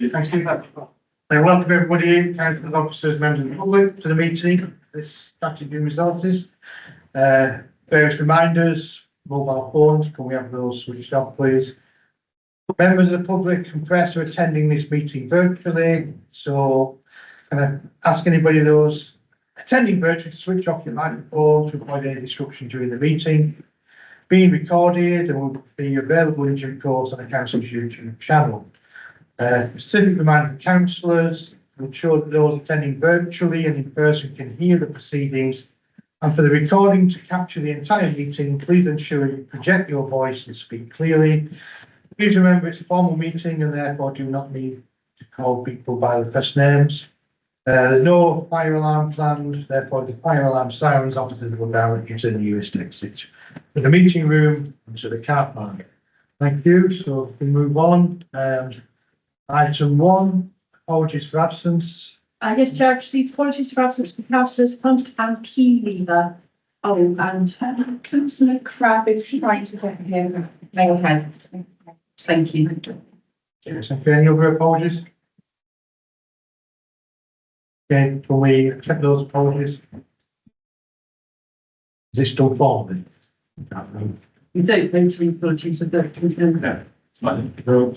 Thank you. Welcome everybody, councillors, officers, members of the public to the meeting, this strategy and resources. Various reminders, mobile phones, can we have those switched off please? Members of the public and press are attending this meeting virtually, so can I ask anybody of those attending virtually to switch off your microphone to avoid any disruption during the meeting. Being recorded and will be available in due course on the council's YouTube channel. Specific reminder for councillors to ensure that those attending virtually and in person can hear the proceedings, and for the recording to capture the entire meeting, please ensure you project your voice and speak clearly. Please remember it's a formal meeting and therefore do not need to call people by their first names. There's no fire alarm planned, therefore the fire alarm sirens officers will direct you to the nearest exit to the meeting room and to the car park. Thank you. So we move on. Item 1, apologies for absence. Yes, Chair, I've received apologies for absence from councillors Hunt and Keylever. Oh, and Councillor Crabb is trying to get here. Okay. Thank you. Yes, any other apologies? Okay, can we accept those apologies? Is this still formally? We don't go to apologies, I don't think.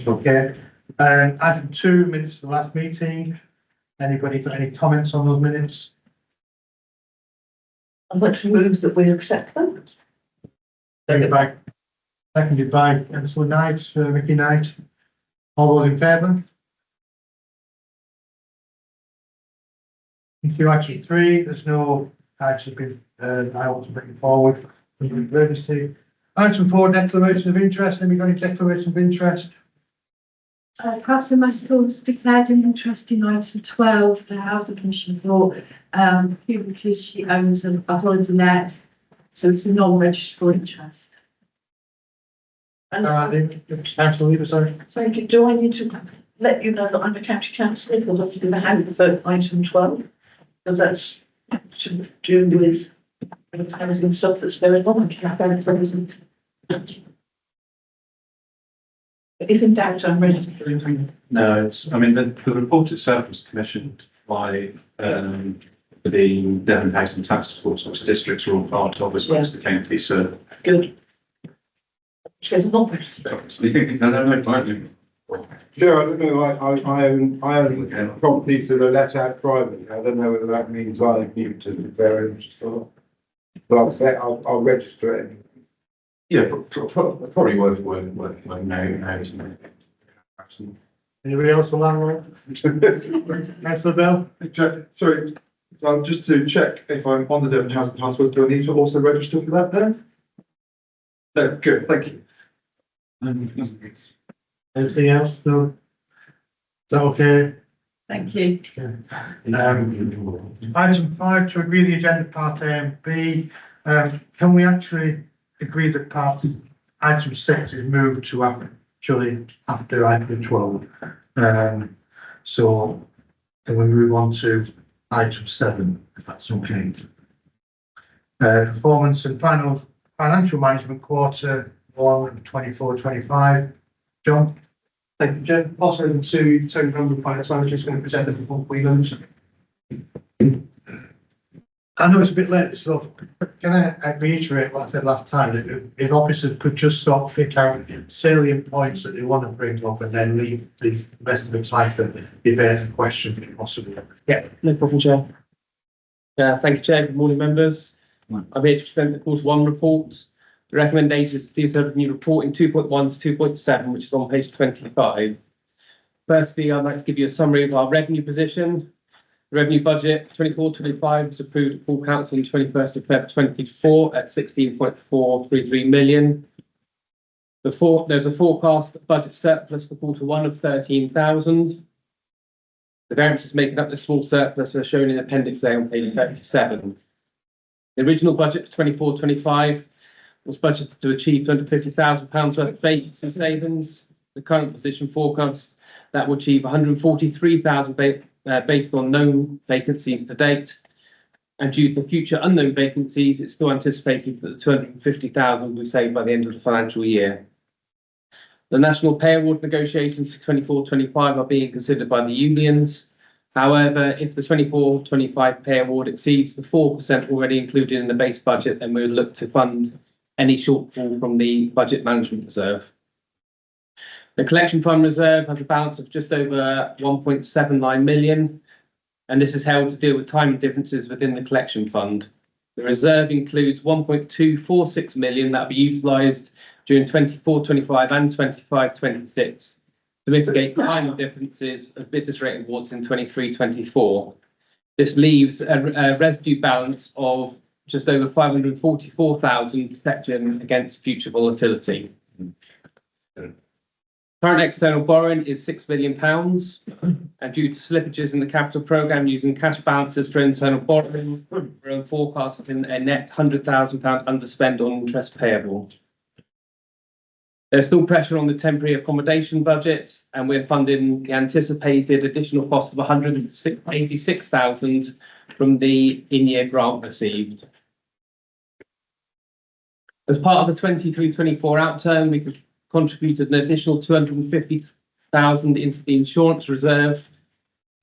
Okay. Item 2, minutes of the last meeting. Anybody got any comments on those minutes? I'd like to move that we accept them. Seconded by Councillor Knight, Ricky Knight. All those in favour? Thank you. Actually, 3, there's no actually been, I want to bring it forward. Item 4, declaration of interest. Have we got any declaration of interest? Councillor Maskell's declared an interest in item 12, the Housing Commission report, because she owns a holiday let, so it's a non-registered interest. Councillor Leaver, sorry. So do I need to let you know that I'm a county councillor because I've been the hand for item 12? Because that's to do with the housing stuff that's going on. If in doubt, I'm registering. No, I mean, the report itself was commissioned by the Devon Housing Task Force, which districts are all part of, as well as the county, so. Good. Which goes not registered. No, Sure, I don't know, I own properties that are let out privately. I don't know whether that means I need to declare interest or not. But I'll say, I'll register it. Yeah, probably worth now, isn't it? Anybody else for landlord? Councillor Bell? Sorry, just to check if I'm on the Devon Housing Task Force, do I need to also register for that then? No, good, thank you. Anything else? No? Is that okay? Thank you. Item 5, to agree the agenda part A and B. Can we actually agree that item 6 is moved to actually after item 12? So can we move on to item 7, if that's okay? Performance and financial management quarter 1 24-25. John? Thank you, Chair. Also, to Tony Rumble, Finance Manager, is going to present the report we learned. I know it's a bit late, so can I reiterate what I said last time, that if officers could just sort of pick out salient points that they want to bring up and then leave the rest of the time for debate and questions if possible. Yeah, no problem, Chair. Thank you, Chair. Good morning, members. I'm here to present the Quarter 1 report. The recommendation is to detail the new report in 2.1 to 2.7, which is on page 25. Firstly, I'd like to give you a summary of our revenue position. The revenue budget 24-25 was approved at full council on 21st of February 24 at 16.433 million. There's a forecast budget surplus for quarter 1 of 13,000. The variances making up the small surplus are shown in Appendix A on page 37. The original budget for 24-25 was budgeted to achieve £250,000 worth of vacancy savings. The current position forecasts that will achieve 143,000 based on known vacancies to date. And due to future unknown vacancies, it's still anticipated that the 250,000 will be saved by the end of the financial year. The National Pay Award negotiations for 24-25 are being considered by the unions. However, if the 24-25 pay award exceeds the 4% already included in the base budget, then we would look to fund any shortfall from the budget management reserve. The collection fund reserve has a balance of just over 1.79 million, and this is held to deal with timing differences within the collection fund. The reserve includes 1.246 million that will be utilised during 24-25 and 25-26 to mitigate timing differences of business rate awards in 23-24. This leaves a residue balance of just over 544,000 protection against future volatility. Current external borrowing is £6 million, and due to slippages in the capital programme using cash balances for internal borrowing, we're forecasting a net £100,000 underspend on interest payable. There's still pressure on the temporary accommodation budget, and we're funding the anticipated additional cost of 186,000 from the in-year grant received. As part of the 23-24 outturn, we contributed an additional 250,000 into the insurance reserve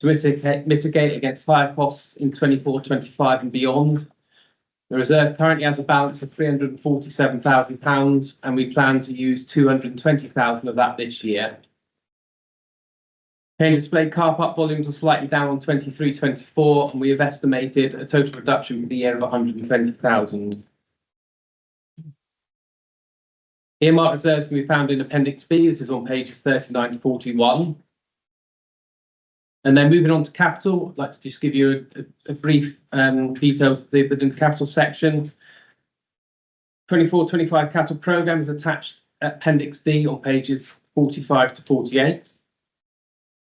to mitigate against higher costs in 24-25 and beyond. The reserve currently has a balance of £347,000, and we plan to use 220,000 of that this year. Cane display car park volumes are slightly down on 23-24, and we have estimated a total reduction for the year of 120,000. Earmark reserves can be found in Appendix B. This is on pages 39 to 41. And then moving on to capital, I'd like to just give you a brief details within the capital section. 24-25 capital programme is attached at Appendix D on pages 45 to 48.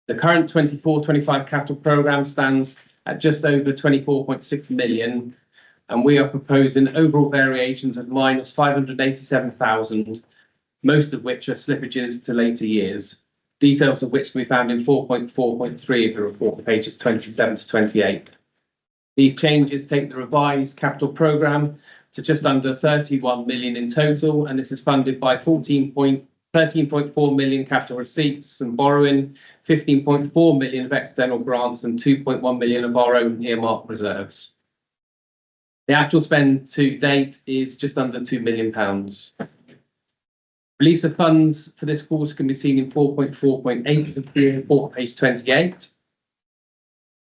The current 24-25 capital programme stands at just over 24.6 million, and we are proposing overall variations of minus 587,000, most of which are slippages to later years. Details of which can be found in 4.4.3 of the report, pages 27 to 28. These changes take the revised capital programme to just under 31 million in total, and this is funded by 13.4 million capital receipts and borrowing, 15.4 million of external grants, and 2.1 million of our own earmark reserves. The actual spend to date is just under £2 million. Release of funds for this quarter can be seen in 4.4.8 of the report, page 28.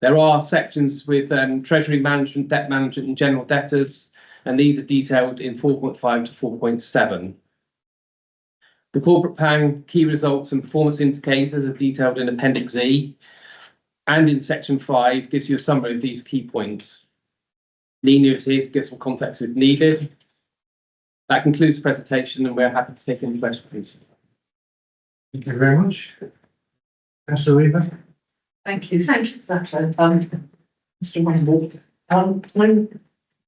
There are sections with treasury management, debt management and general debtors, and these are detailed in 4.5 to 4.7. The corporate plan key results and performance indicators are detailed in Appendix E, and in section 5 gives you a summary of these key points. Nina is here to give some context if needed. That concludes the presentation, and we're happy to take any questions. Thank you very much. Councillor Weaver. Thank you for that, Mr. Wimble. I'm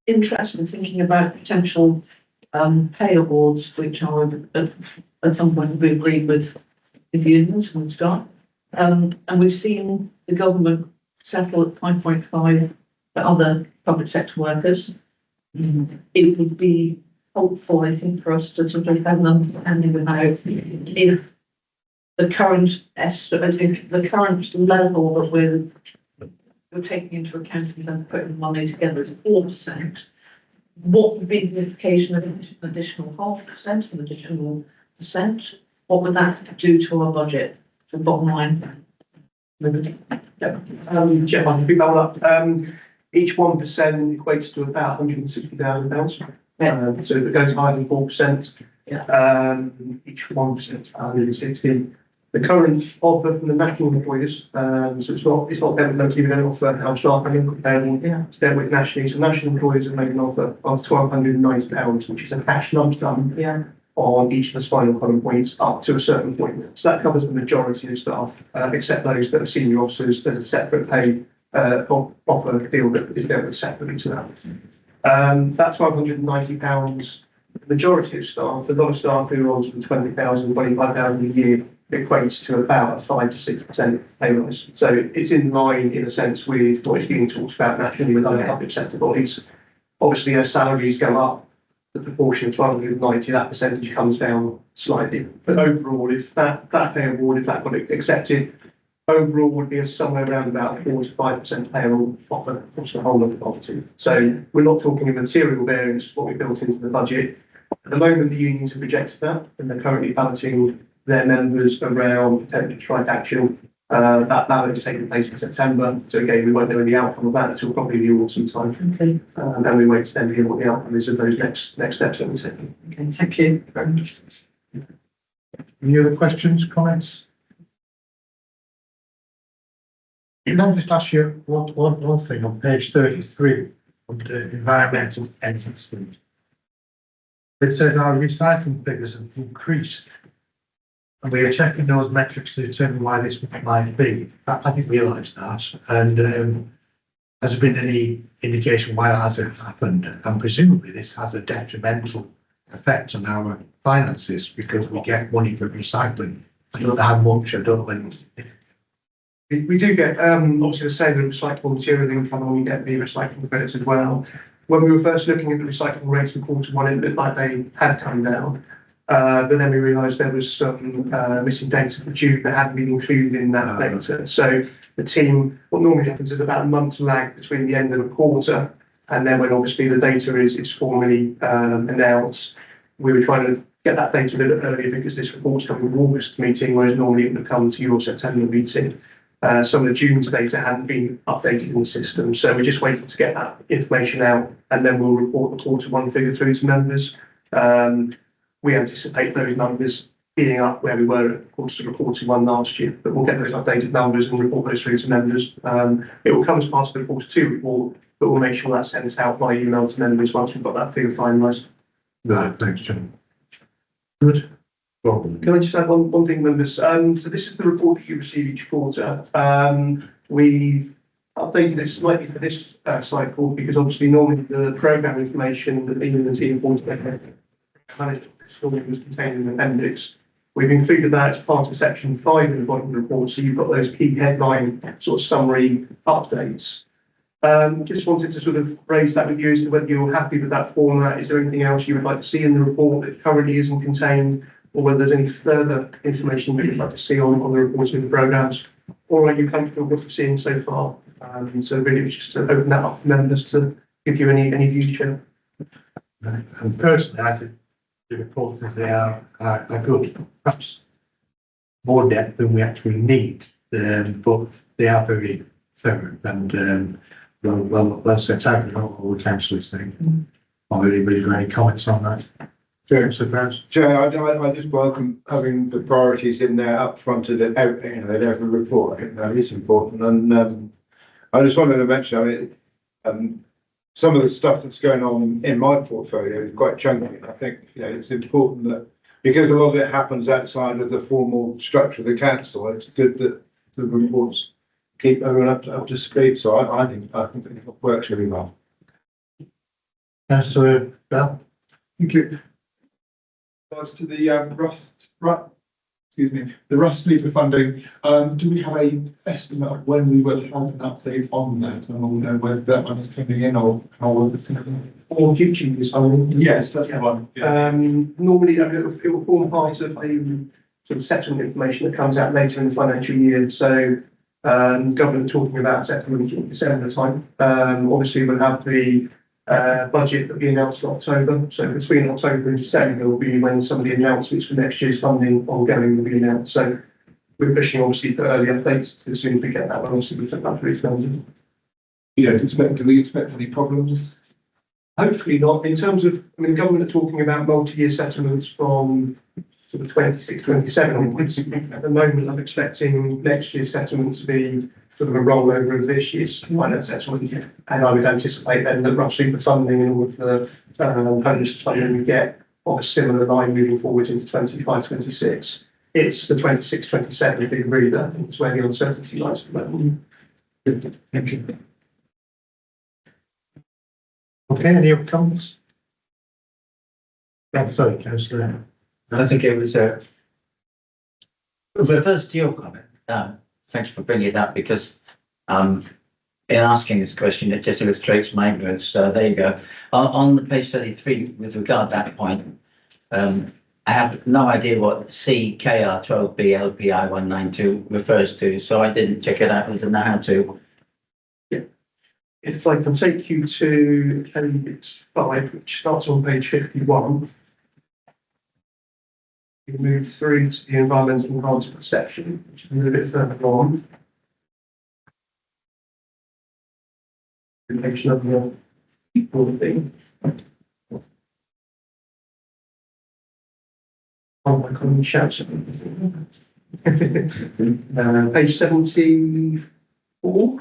interested in thinking about potential pay awards, which are at some point we agreed with the unions and staff. And we've seen the government settle at 5.5 for other public sector workers. It would be helpful, I think, for us to sort of have an understanding about if the current the current level that we're taking into account and putting money together is 4%. What would be the implication of an additional 0.5%, an additional %? What would that do to our budget, to the bottom line? Jeff, I can pick that one up. Each 1% equates to about £160,000. So if it goes higher than 4%, each 1% is about 160. The current offer from the national employers, so it's not government locally, we don't offer our staff it's dealt with nationally. So national employers have made an offer of £1,290, which is a cash lump sum on each of the spinal column points up to a certain point. So that covers the majority of staff, except those that are senior officers. There's a separate pay offer deal that is dealt with separately to that. That's £190. The majority of staff, a lot of staff who are on sort of 20,000, 25,000 a year, equates to about a 5 to 6% pay rise. So it's in line, in a sense, with what is being talked about nationally with other public sector bodies. Obviously, as salaries go up, the proportion of 1,290, that percentage comes down slightly. But overall, if that pay award, if that got accepted, overall would be somewhere around about 4 to 5% payable across the whole of the property. So we're not talking a material variance, what we built into the budget. At the moment, the unions have rejected that, and they're currently balloting their members around potential strike action. That ballot is taking place in September. So again, we won't know the outcome of that until probably the autumn time. Okay, And we wait to then hear what the outcome is of those next steps that we're taking. okay, thank you very much. Any other questions, comments? Can I just ask you one thing on page 33 under environmental enhancement? It says our recycling figures have increased. And we are checking those metrics to determine why this might be. I didn't realise that. And has there been any indication why that hasn't happened? And presumably this has a detrimental effect on our finances because we get money for recycling. I don't know how much, I don't know when. We do get, obviously the same with recyclable material income, and we get the recycling credits as well. When we were first looking at the recycling rates in Q1, it looked like they had come down. But then we realised there was some missing data for June that hadn't been included in that data. So the team, what normally happens is about a month's lag between the end of a quarter and then when obviously the data is formally announced. We were trying to get that data a little earlier because this report's coming in August meeting, whereas normally it would come to your September meeting. Some of the June's data hadn't been updated in the system, so we're just waiting to get that information out, and then we'll report the Q1 figure through to members. We anticipate those numbers being up where we were at Q1 last year, but we'll get those updated numbers and report those through to members. It will come as part of the Q2 report, but we'll make sure that's sent out by email to members once we've got that figure finalised. Right, thanks, John. Good. Well, Can I just add one thing, members? So this is the report that you receive each quarter. We've updated it slightly for this cycle because obviously normally the programme information that Ian and the team wanted to manage was contained in the appendix. We've included that as part of section 5 in the body of the report, so you've got those key headline sort of summary updates. Just wanted to sort of raise that with you as to whether you're happy with that format. Is there anything else you would like to see in the report that currently isn't contained, or whether there's any further information that you'd like to see on the reports and the programmes, or are you comfortable with what you've seen so far? So really it's just to open that up for members to give you any views, Chair. and personally, I think the reports as they are good, perhaps more depth than we actually need, but they are very thorough and well set out in all the councillors think. Are anybody got any comments on that? Chair, I just welcome having the priorities in there up front of the, every report. I think that is important. And I just wanted to mention, some of the stuff that's going on in my portfolio is quite chunky. I think, it's important that because a lot of it happens outside of the formal structure of the council, it's good that the reports keep everyone up to speed. So I think it works really well. Councillor Bell? Thank you. As to the the rough sleeper funding, do we have a estimate of when we will have an update on that, and we'll know whether that one is coming in or how it's coming in? Or future use, Yes, that's the one. Yeah. Normally it will form part of the sort of settlement information that comes out later in the financial year. So government talking about settlement in December time. Obviously we'll have the budget that will be announced in October. So between October and December will be when some of the announcements for next year's funding ongoing will be announced. So we're pushing obviously for early updates as soon as we get that one. Obviously we take that through to members. Do we expect any problems? Hopefully not. In terms of, government are talking about multi-year settlements from sort of 26, 27 onwards. At the moment, I'm expecting next year's settlement to be sort of a rollover of this year's finance settlement. And I would anticipate then that rough super funding and all of the homeless funding we get of a similar line moving forward into 25, 26. It's the 26, 27 big reader. I think it's where the uncertainty lies at the moment. Thank you. Okay, any other comments? Sorry, Councillor. I think it was refers to your comment. Thank you for bringing it up because in asking this question, it just illustrates my ignorance. So there you go. On page 33, with regard to that point, I have no idea what CKR 12B LPI 192 refers to, so I didn't check it out. I don't know how to. If I can take you to appendix 5, which starts on page 51. You move through to the environmental enhancement section, which is a little bit further on. Page number 14. Oh, my God, shout something. Page 74.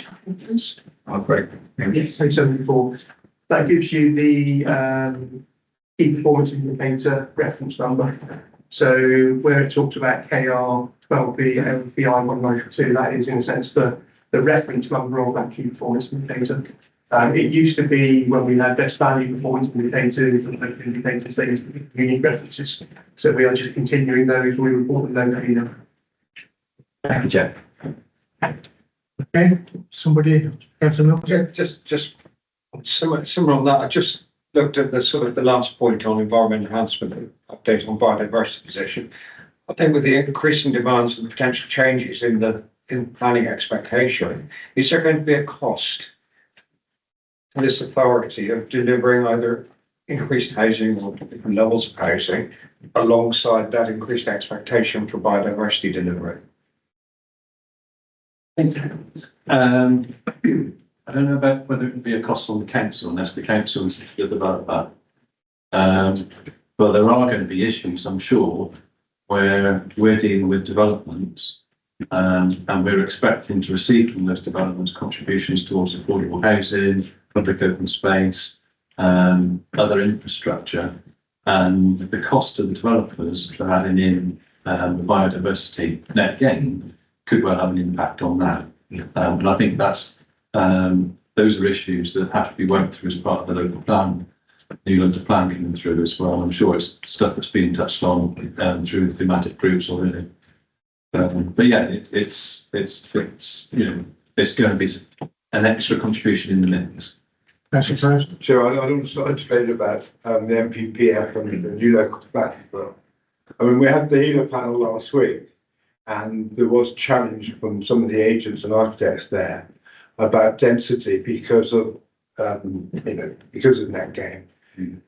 Oh, great. Yes, page 74. That gives you the key performance indicator reference number. So where it talks about KR 12B LPI 192, that is in a sense the reference number of that key performance indicator. It used to be when we had best value performance indicators and local indicators, they used to be unique references. So we are just continuing those, we report them locally now. Thank you, Jeff. Okay, somebody, Councillor Milton? Just similar on that, I just looked at the sort of the last point on environment enhancement, update on biodiversity position. I think with the increasing demands and potential changes in planning expectation, is there going to be a cost to this authority of delivering either increased housing or different levels of housing alongside that increased expectation for biodiversity delivery? I don't know about whether it would be a cost on the council unless the council is the developer. But there are going to be issues, I'm sure, where we're dealing with developments and we're expecting to receive from those developments contributions towards affordable housing, public open space, other infrastructure, and the cost to the developers for adding in the biodiversity net gain could well have an impact on that. And I think that's those are issues that have to be worked through as part of the local plan, new local plan coming through as well. I'm sure it's stuff that's been touched on through thematic groups already. But yeah, it's you know, it's going to be an extra contribution in the mix. Sure, I don't want to debate about the MPPF and the new local plan, but I mean, we had the HELO panel last week, and there was challenge from some of the agents and architects there about density because of because of net gain.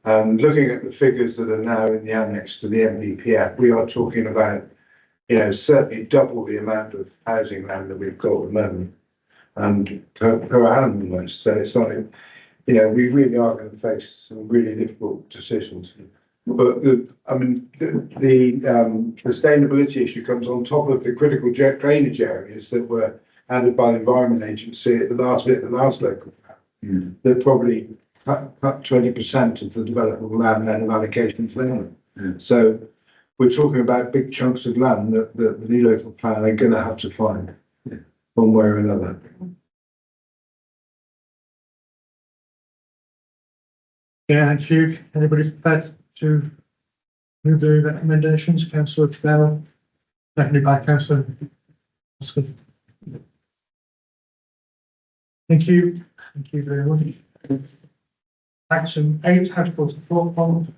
And looking at the figures that are now in the annex to the MPPF, we are talking about, you know, certainly double the amount of housing land that we've got at the moment, and per annum almost. So it's like, you know, we really are going to face some really difficult decisions. But the sustainability issue comes on top of the critical drainage areas that were added by the Environment Agency at the last local plan. They're probably cut 20% of the developable land and allocations there. So we're talking about big chunks of land that the new local plan are going to have to find one way or another. Yeah, thank you. Anybody prepared to move the recommendations? Councillor Farrell, seconded by Councillor Oscar. Thank you. Thank you very much. Action 8, how to close the floor pond.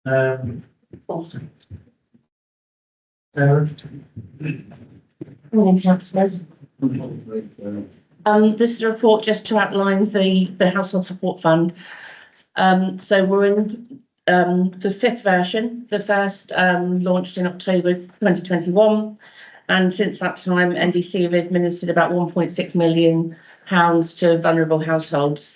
Morning, councillors. This is a report just to outline the household support fund. So we're in the 5th version. The first launched in October 2021, and since that time NDC have administered about £1.6 million to vulnerable households.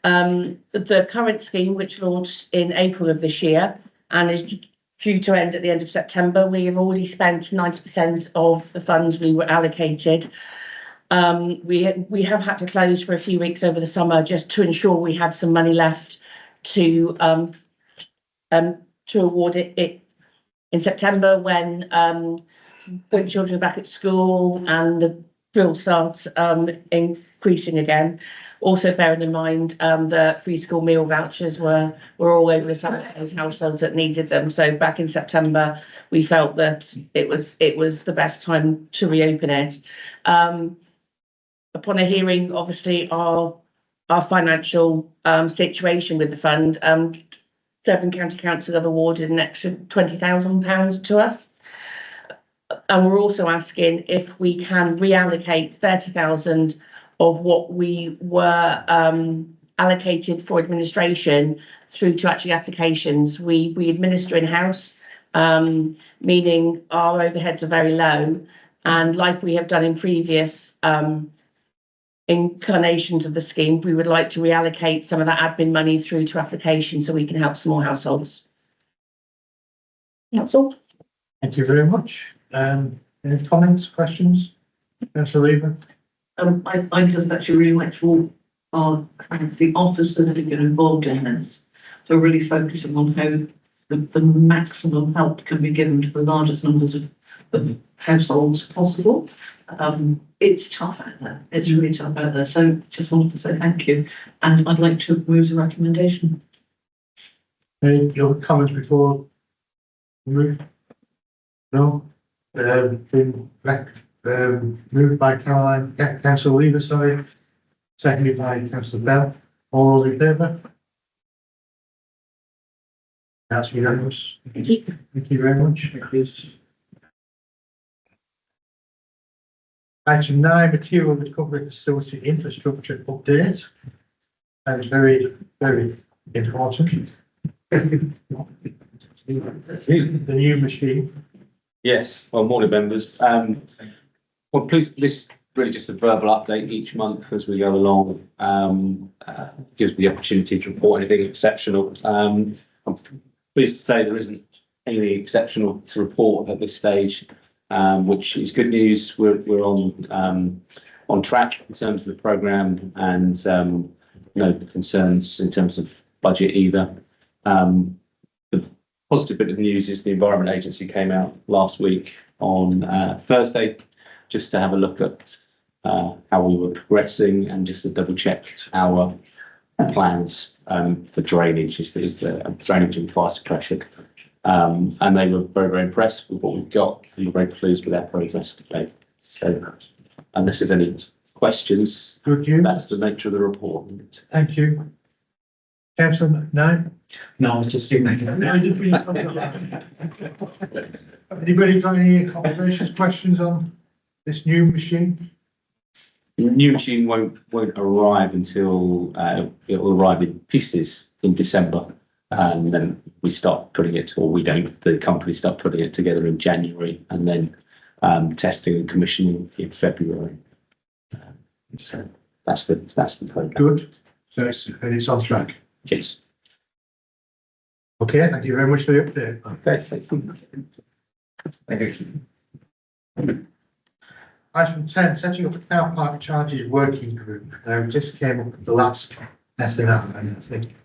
The current scheme, which launched in April of this year and is due to end at the end of September, we have already spent 90% of the funds we were allocated. We have had to close for a few weeks over the summer just to ensure we had some money left to award it in September when children are back at school and the bill starts increasing again. Also bearing in mind that free school meal vouchers were all over the summer for those households that needed them. So back in September, we felt that it was the best time to reopen it. upon a hearing, obviously, our financial situation with the fund, Devon County Council have awarded an extra £20,000 to us. And we're also asking if we can reallocate 30,000 of what we were allocated for administration through to actually applications. We administer in-house, meaning our overheads are very low. And like we have done in previous incarnations of the scheme, we would like to reallocate some of that admin money through to applications so we can help small households. That's all. Thank you very much. Any comments, questions? Councillor Lever? I just actually really like to all thank the officers that have been involved in this for really focusing on how the maximum help can be given to the largest numbers of households possible. It's tough out there. It's really tough out there. So just wanted to say thank you. And I'd like to move the recommendation. Any other comments before we move? No? Moved by Councillor Lever, sorry. Seconded by Councillor Bell. All those in favour? That's unanimous. Thank you very much. Item 9, material recovery facility infrastructure update. That is very, very important. The new machine. Yes, well, morning members. Well, please, this is really just a verbal update each month as we go along. Gives me the opportunity to report anything exceptional. I'm pleased to say there isn't anything exceptional to report at this stage, which is good news. We're on track in terms of the programme, and no concerns in terms of budget either. The positive bit of news is the Environment Agency came out last week on Thursday just to have a look at how we were progressing and just to double check our plans for drainage, is the drainage and fire suppression. And they were very, very impressed with what we've got, and we're very pleased with our progress today. So unless there's any questions, that's the nature of the report. Thank you. Councillor, no? No, I was just giving that. Anybody got any observations, questions on this new machine? The new machine won't arrive until it will arrive in pieces in December, and then we start putting it, or we don't, the company start putting it together in January, and then testing and commissioning in February. So that's the program. Good. So it's on track. Yes. Okay, thank you very much for the update. Okay, thank you. Thank you. Item 10, setting up a car park charges working group. We just came up with the last SNF, and I think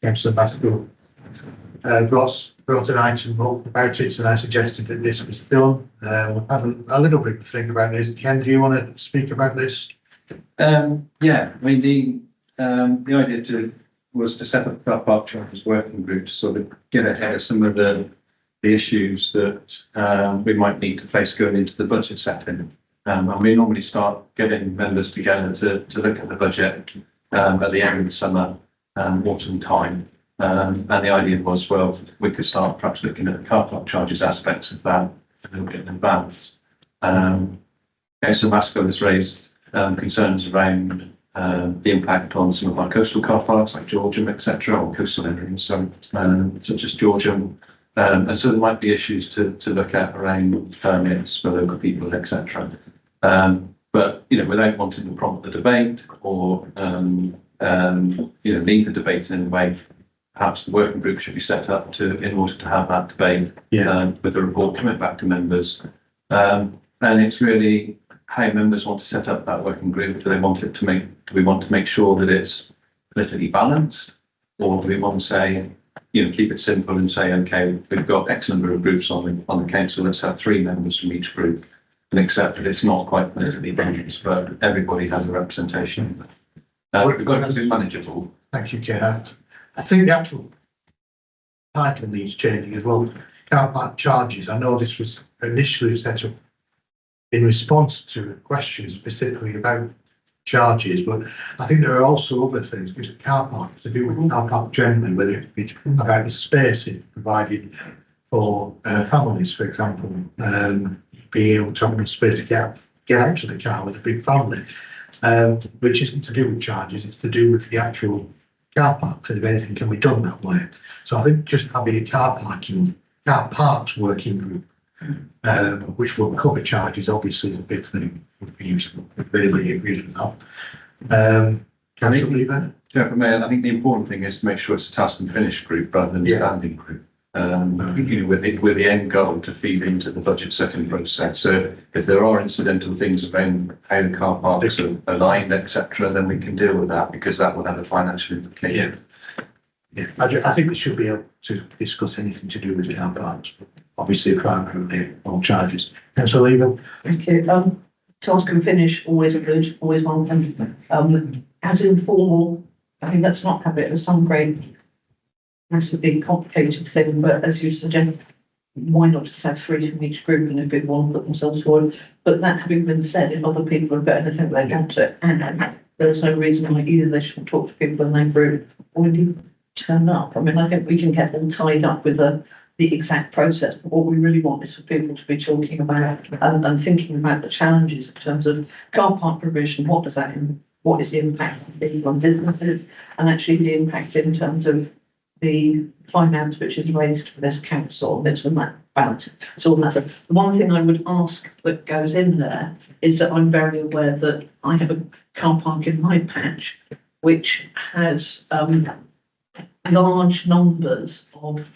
Councillor Basco brought an item up about it, and I suggested that this was done. We'll have a little bit to think about this. Ken, do you want to speak about this? Yeah, I mean, the idea was to set up a car park charges working group to sort of get ahead of some of the issues that we might need to face going into the budget setting. And we normally start getting members together to look at the budget at the end of the summer, autumn time. And the idea was, well, we could start perhaps looking at the car park charges aspects of that a little bit in advance. Councillor Masco has raised concerns around the impact on some of our coastal car parks like Georgium, etc., or coastal areas, such as Georgium. And so there might be issues to look at around permits for local people, etc. But, you know, without wanting to prompt the debate or, lead the debate in any way, perhaps the working group should be set up in order to have that debate with the report coming back to members. And it's really how members want to set up that working group. Do we want to make sure that it's politically balanced, or do we want to say, keep it simple and say, okay, we've got X number of groups on the council, let's have 3 members from each group, and accept that it's not quite politically balanced, but everybody has a representation. We've got to be manageable. Thank you, Ken. I think the actual title needs changing as well. Car park charges. I know this was initially set up in response to a question specifically about charges, but I think there are also other things, which car park, to do with car park generally, whether it be about the space it provided for families, for example, being able to have enough space to get out to the car with a big family, which isn't to do with charges, it's to do with the actual car parks, and if anything can be done that way. So I think just having a car parks working group, which will cover charges, obviously is a big thing, would be useful, if anybody agrees with that. Councillor Lever? Yeah, for me, I think the important thing is to make sure it's a task and finish group rather than a Yeah. standing group. You know, with the end goal to feed into the budget setting process. So if there are incidental things around how the car parks are aligned, etc., then we can deal with that because that will have a financial implication. Yeah, I think we should be able to discuss anything to do with car parks, but obviously primarily on charges. Councillor Lever? Thank you. Task and finish, always good, always welcome. As informal, I think let's not have it as some great massively complicated thing, but as you suggest, why not just have 3 from each group and if people want to put themselves forward? But that having been said, if other people are better to think they want it, and there's no reason why either they should talk to people in their group or indeed turn up. I mean, I think we can get them tied up with the exact process, but what we really want is for people to be talking about and thinking about the challenges in terms of car park provision. What is the impact of people on businesses, and actually the impact in terms of the finance which is raised for this council, it's from that balance. So the one thing I would ask that goes in there is that I'm very aware that I have a car park in my patch which has large numbers of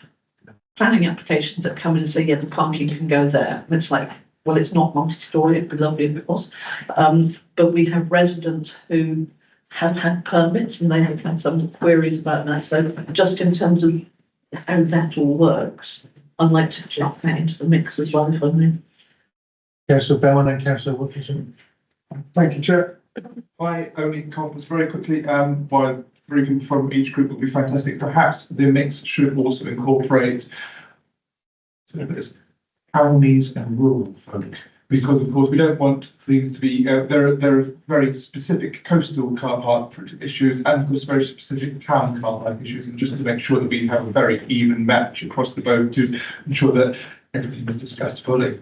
planning applications that come in and say, yeah, the parking can go there. And it's like, well, it's not multi-storey, it'd be lovely if it was. But we have residents who have had permits and they have had some queries about that. So just in terms of how that all works, I'd like to jump that into the mix as well, if I may. Councillor Bowen and Councillor Wilkinson? Thank you, Chair. My only comments very quickly, by 3 people from each group would be fantastic. Perhaps the mix should also incorporate townies and rural folk, because of course we don't want things to be, there are very specific coastal car park issues and of course very specific town car park issues, and just to make sure that we have a very even match across the board to ensure that everything is discussed fully.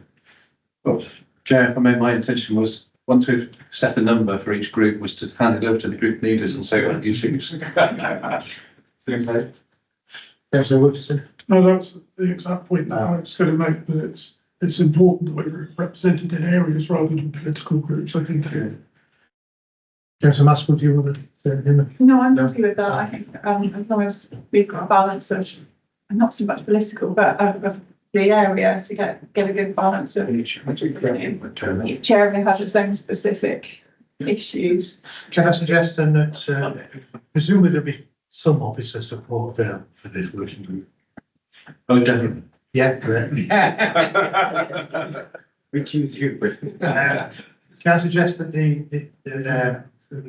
Well, Chair, if I may, my intention was, once we've set a number for each group, was to hand it over to the group leaders and say what you choose. Councillor Wilkinson? No, that's the exact point that I was going to make, that it's important that we're represented in areas rather than political groups, I think. Councillor Maskell, do you want to say anything? No, I'm happy with that. I think as long as we've got a balance of, not so much political, but of the area to get a good balance of each area has its own specific issues. Can I suggest then that presumably there'll be some officer support there for this working group? Oh, definitely. Yeah, correct. We choose you. Can I suggest that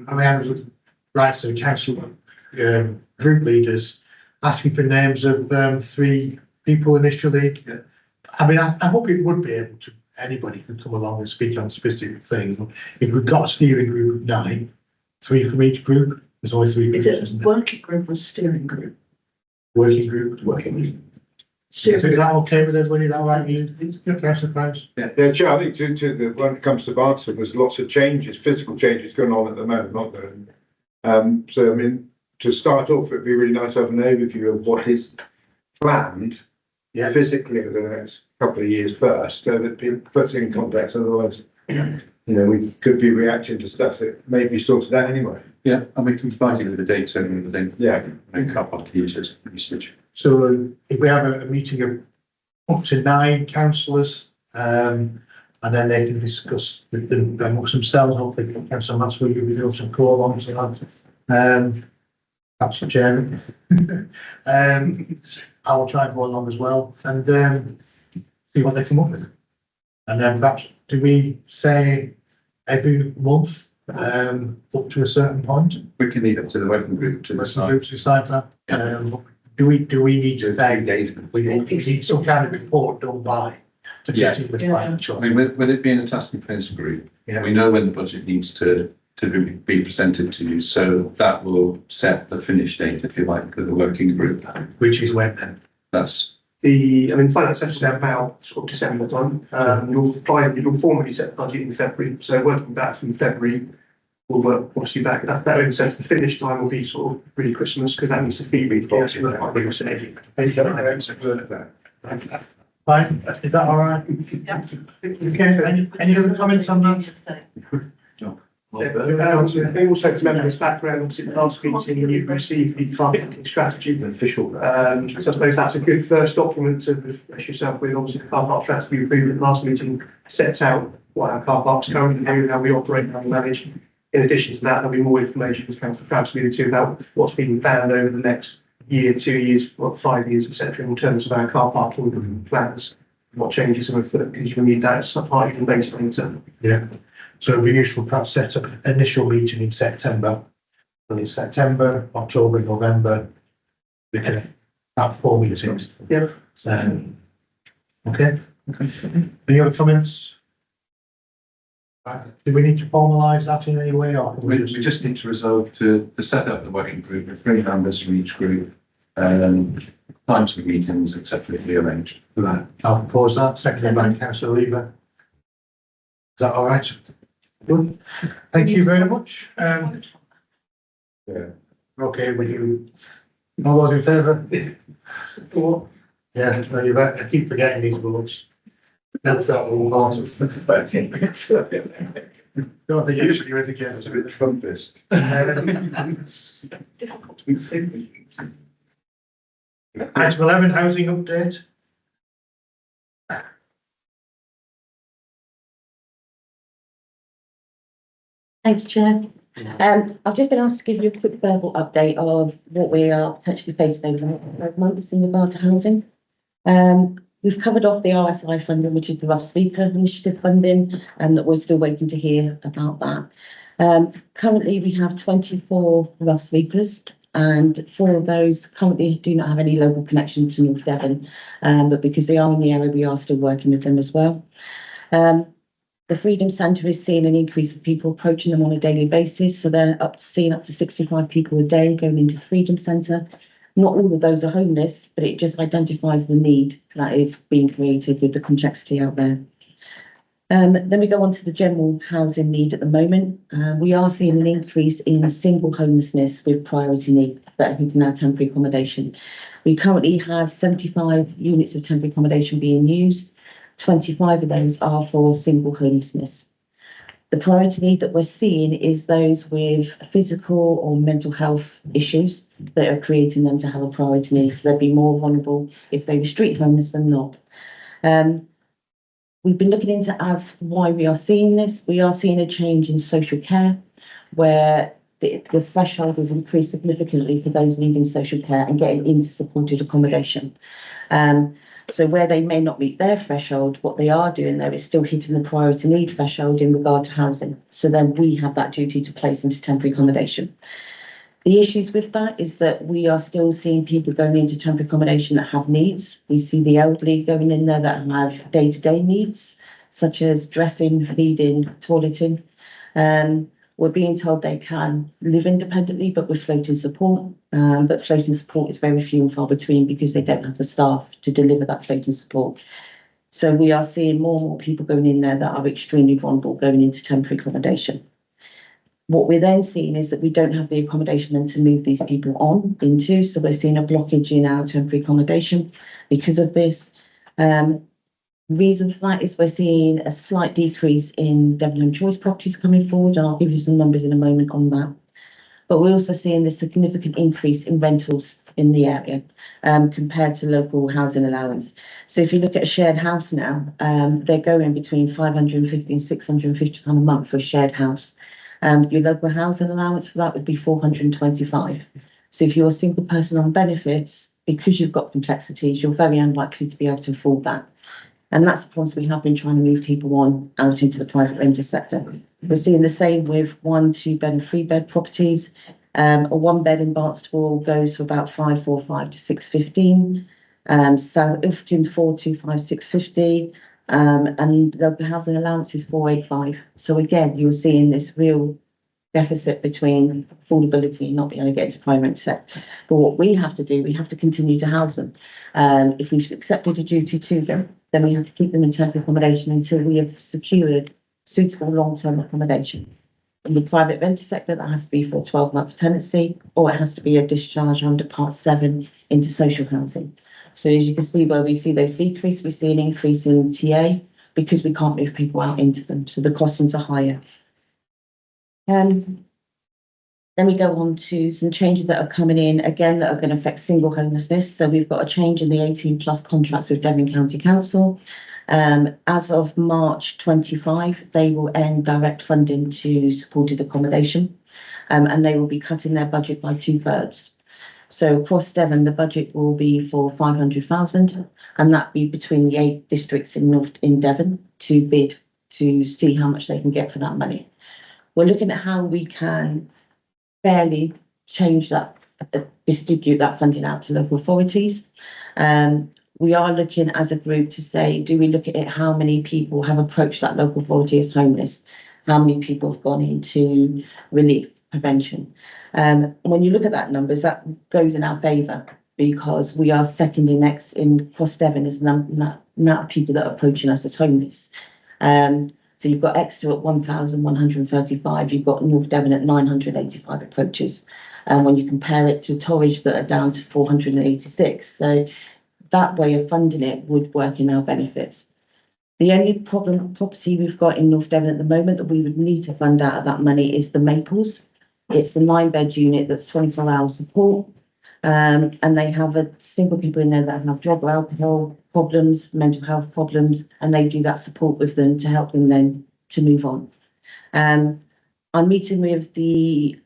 I was right to the council group leaders asking for names of 3 people initially? I mean, I hope it would be able to, anybody could come along and speak on specific things. If we've got a steering group of 9, 3 from each group, there's only 3 Is groups, it isn't it? working group or steering group? Working group. So is that okay with everybody? Is that all right with you? Councillor Price? Yeah, Chair, I think when it comes to Barton, there's lots of changes, physical changes going on at the moment, aren't there? So, I mean, to start off, it'd be really nice to have an overview of what is planned physically over the next couple of years first, so that people puts in context. Otherwise, we could be reacting to stuff that may be sorted out anyway. Yeah, and we can provide you with the data and everything. Yeah. And car park usage. So if we have a meeting of up to 9 councillors, and then they can discuss with them amongst themselves, hopefully Councillor Maxwell, you'll be doing some call on to that. Perhaps the chairman. I will try and go along as well and see what they come up with. And then perhaps, do we say every month up to a certain point? We can leave it to the working group to decide that. Do we need to say we need some kind of report done by to fit in with financial? I mean, with it being a task and finish group, we know when the budget needs to be presented to you. So that will set the finish date, if you like, for the working group. Which is when then? That's finance session's about sort of December time. You'll formally set the budget in February, so working back from February, we'll work obviously back. That in the sense the finish time will be sort of really Christmas, because that needs to feed me to get actually like we were saying. Fine, is that all right? Okay, any other comments on that? They also remember this background, obviously the last meeting you received the car parking strategy. Official. So I suppose that's a good first document to refresh yourself with. Obviously the car park strategy we approved at the last meeting sets out what our car parks currently do, how we operate and how we manage. In addition to that, there'll be more information as Councillor Crabs alluded to about what's being planned over the next year, 2 years, 5 years, etc. in terms of our car parking plans, what changes are afoot, because you need that as a part of the base later. Yeah, so it'd be useful perhaps set up an initial meeting in September. And in September, October, November, we can have 4 meetings. Yeah. Okay. Any other comments? Do we need to formalise that in any way, or? we just need to resolve to set up the working group with 3 members from each group, times of meetings, etc. to be arranged. Right, I'll propose that, seconded by Councillor Lever. Is that all right? Good, thank you very much. Okay, will you, all those in favour? Yeah, no, you better, I keep forgetting these rules. That's that all part of. Don't think you should be with the kids. a bit Trumpist. Item 11, housing update. Thank you, Chair. I've just been asked to give you a quick verbal update of what we are potentially facing over the next months in regard to housing. We've covered off the RSI funding, which is the rough sleeper initiative funding, and that we're still waiting to hear about that. Currently, we have 24 rough sleepers, and 4 of those currently do not have any local connection to North Devon, but because they are in the area, we are still working with them as well. The Freedom Centre is seeing an increase of people approaching them on a daily basis, so they're seeing up to 65 people a day going into the Freedom Centre. Not all of those are homeless, but it just identifies the need that is being created with the complexity out there. Then we go on to the general housing need at the moment. We are seeing an increase in single homelessness with priority need that are hitting our temporary accommodation. We currently have 75 units of temporary accommodation being used. 25 of those are for single homelessness. The priority need that we're seeing is those with physical or mental health issues that are creating them to have a priority need. So they'd be more vulnerable if they were street homeless than not. We've been looking into as why we are seeing this. We are seeing a change in social care where the threshold has increased significantly for those needing social care and getting into supported accommodation. So where they may not meet their threshold, what they are doing there is still hitting the priority need threshold in regard to housing. So then we have that duty to place into temporary accommodation. The issues with that is that we are still seeing people going into temporary accommodation that have needs. We see the elderly going in there that have day-to-day needs, such as dressing, feeding, toileting. We're being told they can live independently, but with floating support. But floating support is very few and far between because they don't have the staff to deliver that floating support. So we are seeing more and more people going in there that are extremely vulnerable going into temporary accommodation. What we're then seeing is that we don't have the accommodation then to move these people on into. So we're seeing a blockage in our temporary accommodation because of this. Reason for that is we're seeing a slight decrease in Devon Home Choice properties coming forward, and I'll give you some numbers in a moment on that. But we're also seeing this significant increase in rentals in the area compared to local housing allowance. So if you look at a shared house now, they're going between £550 and £650 a month for a shared house. Your local housing allowance for that would be £425. So if you're a single person on benefits, because you've got complexities, you're very unlikely to be able to afford that. And that's because we have been trying to move people on out into the private rented sector. We're seeing the same with 1, 2 bed and 3 bed properties. A 1 bed in Barnstaple goes for about 545 to 615. South Ilfracombe 425, 650. And local housing allowance is 485. So again, you're seeing this real deficit between affordability and not being able to get into prime rent set. But what we have to do, we have to continue to house them. If we've accepted a duty to them, then we have to keep them in temporary accommodation until we have secured suitable long-term accommodation. In the private rented sector, that has to be for a 12-month tenancy, or it has to be a discharge under Part 7 into social housing. So as you can see, where we see those decrease, we see an increase in TA because we can't move people out into them. So the costings are higher. Then we go on to some changes that are coming in, again, that are going to affect single homelessness. So we've got a change in the 18+ contracts with Devon County Council. As of March 25, they will end direct funding to supported accommodation, and they will be cutting their budget by 2/3. So across Devon, the budget will be for 500,000, and that be between the 8 districts in Devon to bid to see how much they can get for that money. We're looking at how we can fairly change that, distribute that funding out to local authorities. We are looking as a group to say, do we look at it, how many people have approached that local authority as homeless? How many people have gone into relief prevention? When you look at that numbers, that goes in our favour because we are second in next in Cross Devon as amount of people that are approaching us as homeless. So you've got Exeter at 1,135, you've got North Devon at 985 approaches. And when you compare it to Torridge that are down to 486. So that way of funding it would work in our benefits. The only property we've got in North Devon at the moment that we would need to fund out of that money is the Maples. It's a 9-bed unit that's 24-hour support. And they have a single people in there that have drug or alcohol problems, mental health problems, and they do that support with them to help them then to move on. I'm meeting with the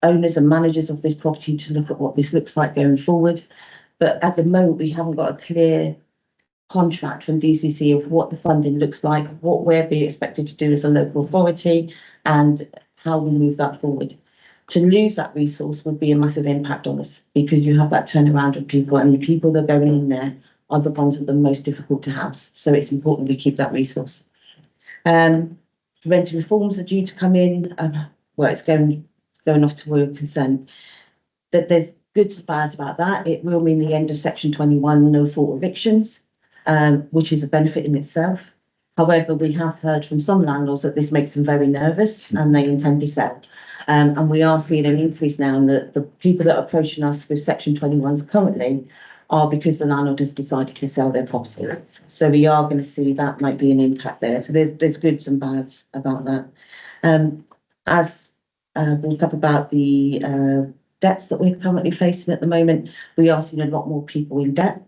owners and managers of this property to look at what this looks like going forward. But at the moment, we haven't got a clear contract from DCC of what the funding looks like, what we're being expected to do as a local authority, and how we move that forward. To lose that resource would be a massive impact on us because you have that turnaround of people, and the people that are going in there are the ones that are the most difficult to house. So it's important we keep that resource. Rental reforms are due to come in. Well, it's going off to royal consent. That there's goods and bads about that. It will mean the end of Section 21, no fault evictions, which is a benefit in itself. However, we have heard from some landlords that this makes them very nervous and they intend to sell. And we are seeing an increase now in the people that are approaching us with Section 21s currently are because the landlord has decided to sell their property. So we are going to see that might be an impact there. So there's goods and bads about that. As we'll talk about the debts that we're currently facing at the moment, we are seeing a lot more people in debt.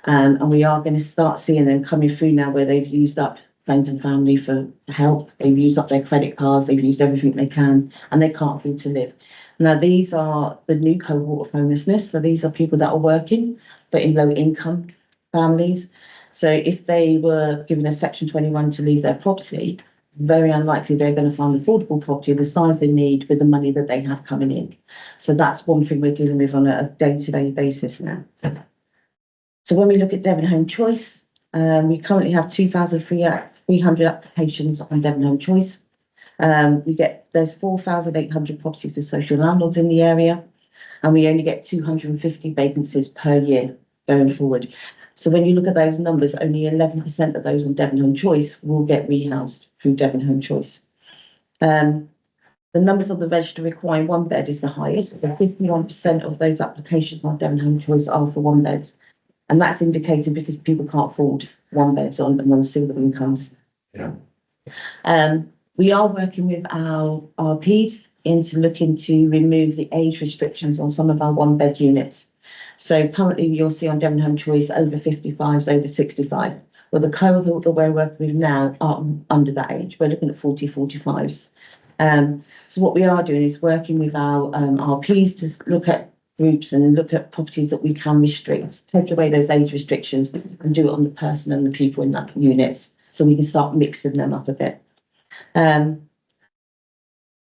And we are going to start seeing them coming through now where they've used up friends and family for help. They've used up their credit cards, they've used everything they can, and they can't afford to live. Now, these are the new cohort of homelessness. So these are people that are working, but in low income families. So if they were given a Section 21 to leave their property, very unlikely they're going to find affordable property of the size they need with the money that they have coming in. So that's one thing we're dealing with on a day-to-day basis now. So when we look at Devon Home Choice, we currently have 2,300 applications on Devon Home Choice. There's 4,800 properties with social landlords in the area, and we only get 250 vacancies per year going forward. So when you look at those numbers, only 11% of those on Devon Home Choice will get rehoused through Devon Home Choice. The numbers of the register requiring 1 bed is the highest. So 51% of those applications on Devon Home Choice are for 1 beds. And that's indicated because people can't afford 1 beds on single incomes. Yeah. We are working with our RPs into looking to remove the age restrictions on some of our 1-bed units. So currently you'll see on Devon Home Choice over 55s, over 65. Well, the cohort that we're working with now are under that age. We're looking at 40, 45s. So what we are doing is working with our RPs to look at groups and look at properties that we can restrict, take away those age restrictions and do it on the person and the people in that units, so we can start mixing them up a bit. Then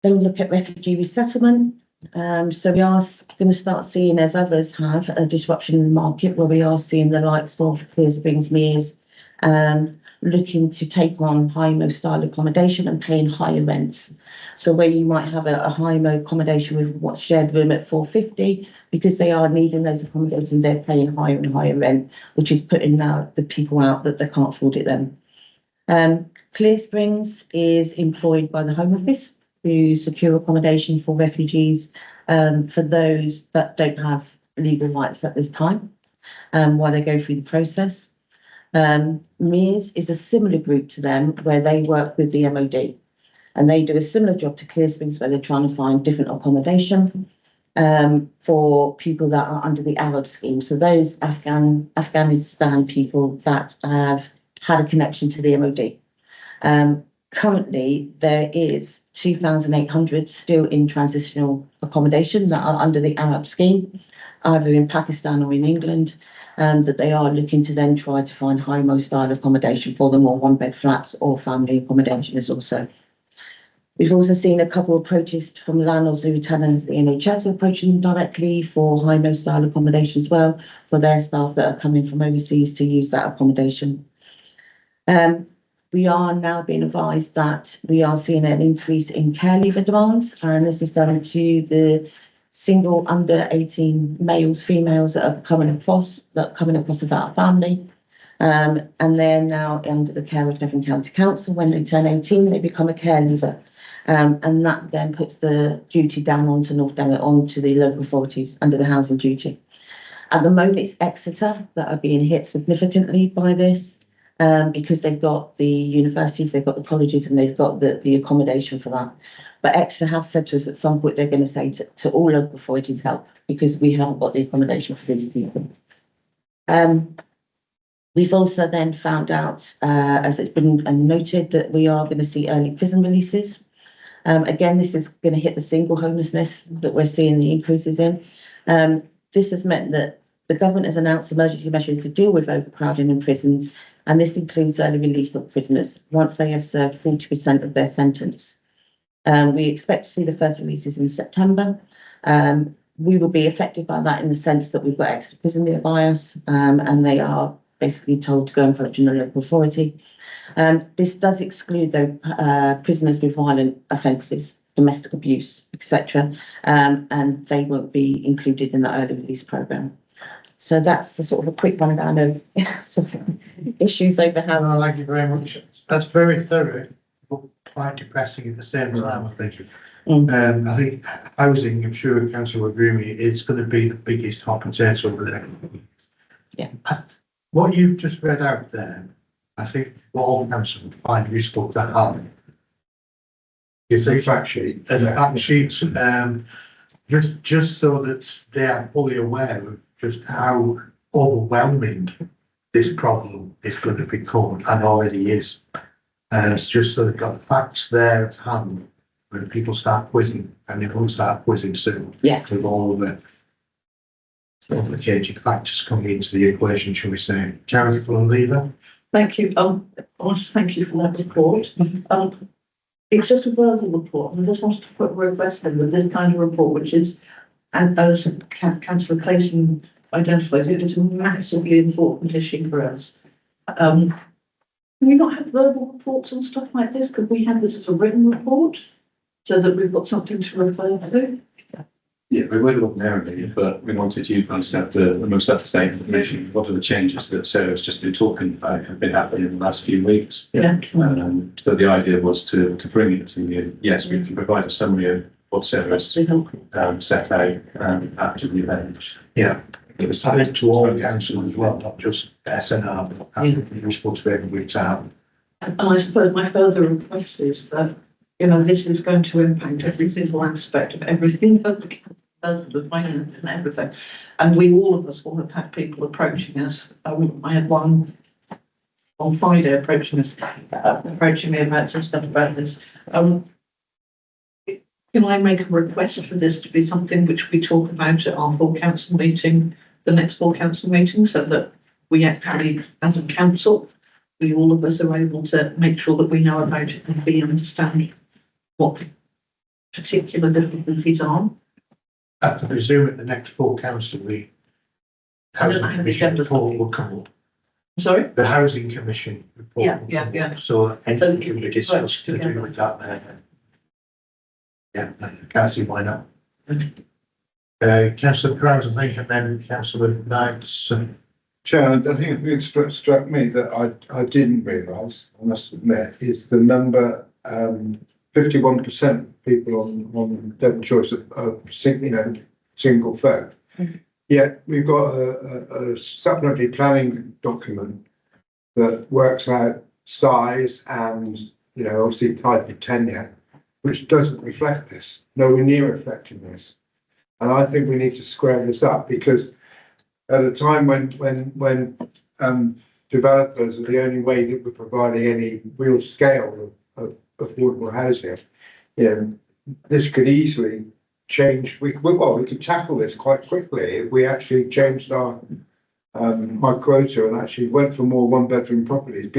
we look at refugee resettlement. So we are going to start seeing, as others have, a disruption in the market where we are seeing the likes of Clear Springs, Mears, looking to take on HIMO style accommodation and paying higher rents. So where you might have a HIMO accommodation with what's shared room at 450, because they are needing those accommodations, they're paying higher and higher rent, which is putting now the people out that they can't afford it then. Clear Springs is employed by the Home Office to secure accommodation for refugees, for those that don't have legal rights at this time, while they go through the process. MEARS is a similar group to them where they work with the MOD, and they do a similar job to Clear Springs where they're trying to find different accommodation for people that are under the Arab scheme. So those Afghanistan people that have had a connection to the MOD. Currently, there is 2,800 still in transitional accommodation that are under the Arab scheme, either in Pakistan or in England, that they are looking to then try to find HIMO style accommodation for them, or one-bed flats or family accommodation is also. We've also seen a couple of approaches from landlords who are telling us the NHS are approaching them directly for HIMO style accommodation as well, for their staff that are coming from overseas to use that accommodation. We are now being advised that we are seeing an increase in care leaver demands, and this is down to the single under 18 males, females that are coming across without a family. And they're now under the care of Devon County Council. When they turn 18, they become a care leaver. And that then puts the duty down onto North Derry, onto the local authorities under the housing duty. At the moment, it's Exeter that are being hit significantly by this. Because they've got the universities, they've got the colleges, and they've got the accommodation for that. But Exeter have said to us at some point they're going to say to all local authorities help, because we haven't got the accommodation for these people. We've also then found out, as it's been noted, that we are going to see early prison releases. Again, this is going to hit the single homelessness that we're seeing the increases in. This has meant that the government has announced emergency measures to deal with overcrowding in prisons, and this includes early release of prisoners once they have served 40% of their sentence. We expect to see the first releases in September. We will be affected by that in the sense that we've got extra prison nearby us, and they are basically told to go and approach a local authority. This does exclude though prisoners with violent offences, domestic abuse, etc., and they won't be included in the early release programme. So that's the sort of a quick rundown of issues over housing. Well, thank you very much. That's very thorough, but quite depressing at the same time, I think. I think housing, I'm sure Council will agree with me, is going to be the biggest hot potato over there. Yeah. What you've just read out there, I think what all council would find useful to have. It's a fact sheet. As fact sheets, just so that they are fully aware of just how overwhelming this problem is going to become, and already is. It's just so they've got the facts there at hand when people start quizzing, and they will start quizzing soon. Yeah. With all of the complicated factors coming into the equation, shall we say. Charitable leaver. Thank you. I want to thank you for that report. It's just a verbal report, and I just wanted to put a request in with this kind of report, which is, and as Councillor Clayton identifies, it is a massively important issue for us. Can we not have verbal reports and stuff like this? Could we have this as a written report so that we've got something to refer to? Yeah, we would ordinarily, but we wanted you guys to have the most up-to-date information. What are the changes that Sarah's just been talking about have been happening in the last few weeks? Yeah. So the idea was to bring it to you. Yes, we can provide a summary of what Sarah's set out after the event. Yeah. I think to all council as well, not just SNR, but I think it's useful to be able to reach out. And I suppose my further request is that, you know, this is going to impact every single aspect of everything, both the finance and everything. And we, all of us, will have had people approaching us. I had one on Friday approaching me about some stuff about this. Can I make a request for this to be something which we talk about at our full council meeting, the next full council meeting, so that we actually, as a council, we all of us are able to make sure that we know about it and we understand what particular difficulties are. I presume at the next full council, I don't know how the agenda report will come up. Sorry? The Housing Commission report. Yeah. So anything can be discussed to do with that there. Yeah, I can't see why not. Councillor Prowse, I think, and then Councillor Knights. Chair, I think it struck me that I didn't realise, I must admit, is the number, 51% people on Devon Choice are single folk. Yet we've got a supplementary planning document that works out size and, obviously type of tenure, which doesn't reflect this, nowhere near reflecting this. And I think we need to square this up, because at a time when developers are the only way that we're providing any real scale of affordable housing, this could easily change. We could tackle this quite quickly if we actually changed our quota and actually went for more one-bedroom properties.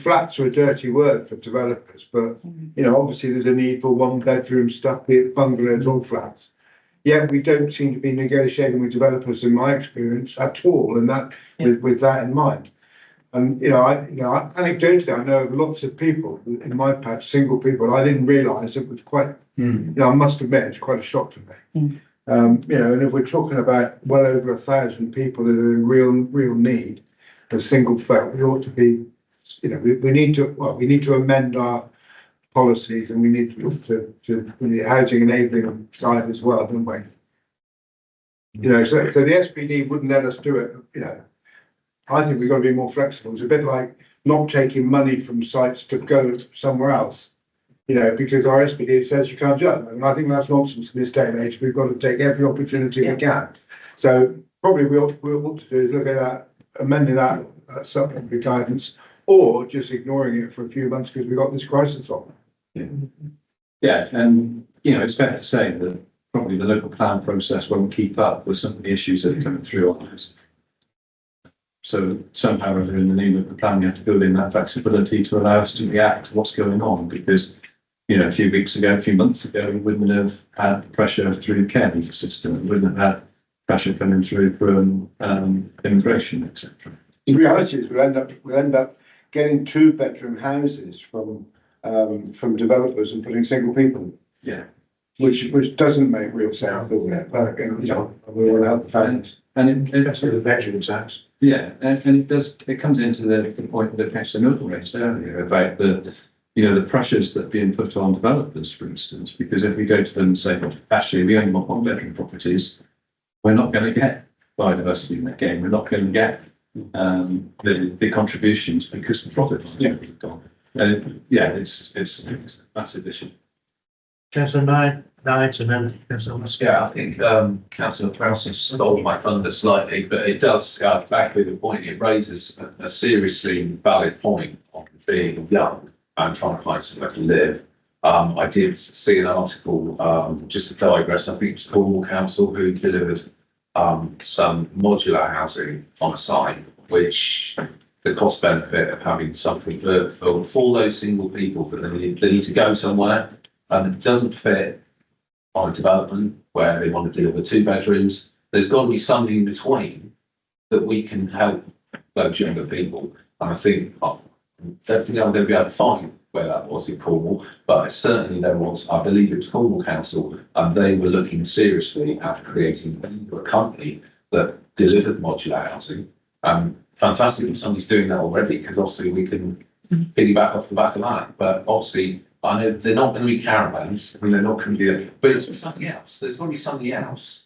Flats are a dirty word for developers, but obviously there's a need for one-bedroom stuff, be it bungalows or flats. Yet we don't seem to be negotiating with developers, in my experience, at all, and that with that in mind. And anecdotally, I know of lots of people in my patch, single people. I didn't realise it was quite. I must admit, it's quite a shock to me. And if we're talking about well over 1,000 people that are in real need of single folk, we ought to be. We need to amend our policies, and we need to look to the housing enabling side as well, don't we? So the SPD wouldn't let us do it. I think we've got to be more flexible. It's a bit like not taking money from sites to go somewhere else, because our SPD says you can't do that. And I think that's nonsense in this day and age. We've got to take every opportunity we can. So probably what to do is look at that, amending that supplementary guidance, or just ignoring it for a few months because we've got this crisis on. Yeah, and it's fair to say that probably the local plan process won't keep up with some of the issues that are coming through on those. So somehow or other in the name of the plan, you have to build in that flexibility to allow us to react to what's going on, because a few months ago, we wouldn't have had the pressure through the care system, we wouldn't have had pressure coming through from immigration, etc. The reality is we'll end up getting 2-bedroom houses from developers and putting single people in. Yeah. Which doesn't make real sense, doesn't it? But, we want to help the families. And That's where the veterans act. Yeah, and it comes into the point that Councillor Milton raised earlier about the pressures that are being put on developers, for instance, because if we go to them and say, well, actually, we only want 1-bedroom properties, we're not going to get biodiversity in that game. We're not going to get the contributions because the profit margin is gone. It's a massive issue. Councillor Knights and then Councillor Muscat. Yeah, I think Councillor Prowse has stole my thunder slightly, but it does back with the point. It raises a seriously valid point on being young and trying to find somewhere to live. I did see an article, just to digress, I think it was Cornwall Council who delivered some modular housing on a site, which the cost benefit of having something for those single people that they need to go somewhere, and it doesn't fit on a development where they want to deliver 2 bedrooms. There's got to be something in between that we can help those younger people. And I think, I don't think I'm going to be able to find where that was in Cornwall, but certainly there was, I believe it was Cornwall Council, and they were looking seriously at creating a company that delivered modular housing. Fantastic if somebody's doing that already, because obviously we can piggyback off the back of that. But obviously, I know they're not going to be caravans, and they're not going to be, but it's something else. There's going to be something else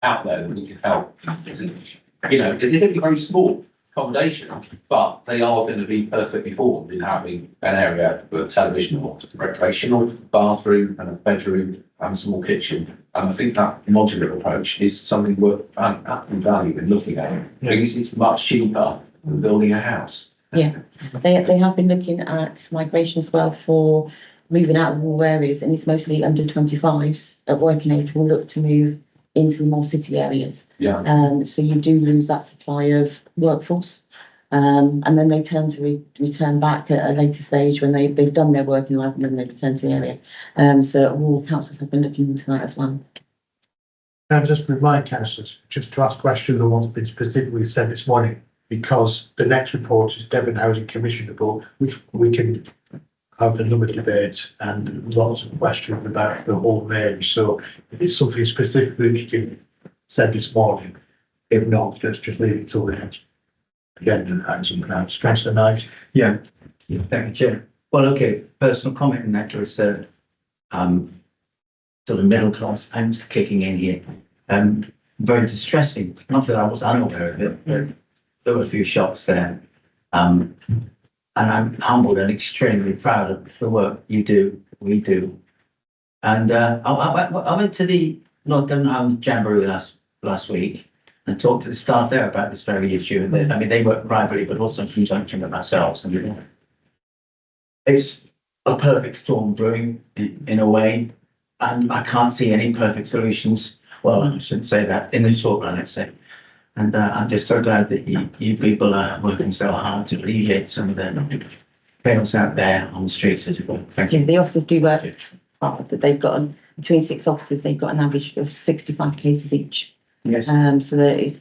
out there that we can help. They're going to be very small accommodation, but they are going to be perfectly formed in having an area for television or recreational bathroom and a bedroom and a small kitchen. And I think that modular approach is something worth adding value in looking at, because it's much cheaper than building a house. Yeah, they have been looking at migration as well for moving out of rural areas, and it's mostly under 25s at working age will look to move into more city areas. Yeah. So you do lose that supply of workforce, and then they tend to return back at a later stage when they've done their working life and then they return to the area. So rural councils have been looking into that as well. Can I just remind councillors just to ask questions on what's been specifically said this morning? because the next report is Devon Housing Commission report, which we can have a number of debates and lots of questions about the whole range. So if it's something specific that you can send this morning, if not, just leave it till the end. Again, and some crowds. Councillor Knight. Yeah, thank you, Chair. Well, okay, personal comment in that was, sort of middle class angst kicking in here. Very distressing, not that I was unaware of it, but there were a few shops there. And I'm humbled and extremely proud of the work you do, we do. And I went to the North Devon Homes Jamboree last week and talked to the staff there about this very issue. I mean, they work privately, but also in conjunction with ourselves. And it's a perfect storm brewing in a way, and I can't see any perfect solutions. Well, I shouldn't say that, in the short run, let's say. And I'm just so glad that you people are working so hard to alleviate some of the chaos out there on the streets as well. Thank you. Yeah, the officers do work hard. That they've got between 6 officers, they've got an average of 65 cases each. Yes. So there is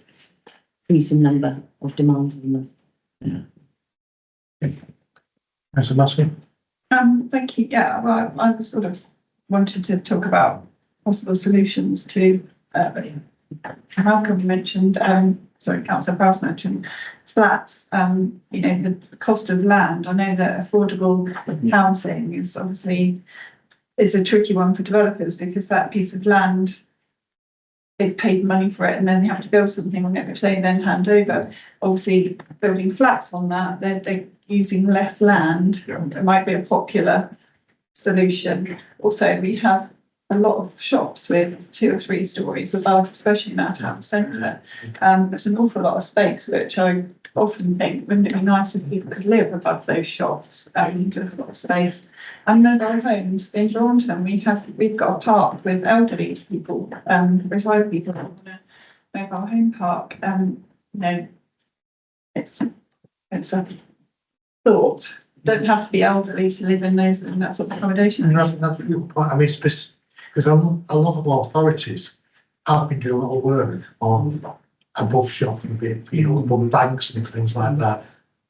increasing number of demands on them. Councillor Muskin. Thank you. Yeah, well, I was sort of wanted to talk about possible solutions to, Malcolm mentioned, Councillor Prowse mentioned flats, you know, the cost of land. I know that affordable housing is obviously a tricky one for developers because that piece of land, they've paid money for it and then they have to build something on it, which they then hand over. Obviously, building flats on that, they're using less land. It might be a popular solution. Also, we have a lot of shops with 2 or 3 stories above, especially in our town centre. There's an awful lot of space, which I often think, wouldn't it be nice if people could live above those shops? There's a lot of space. And then our homes in Launton, we've got a park with elderly people, retired people on a mobile home park. You know, it's a thought. Don't have to be elderly to live in those and that sort of accommodation. And that's a good point. I mean, because a lot of authorities have been doing a lot of work on above shop and above banks and things like that.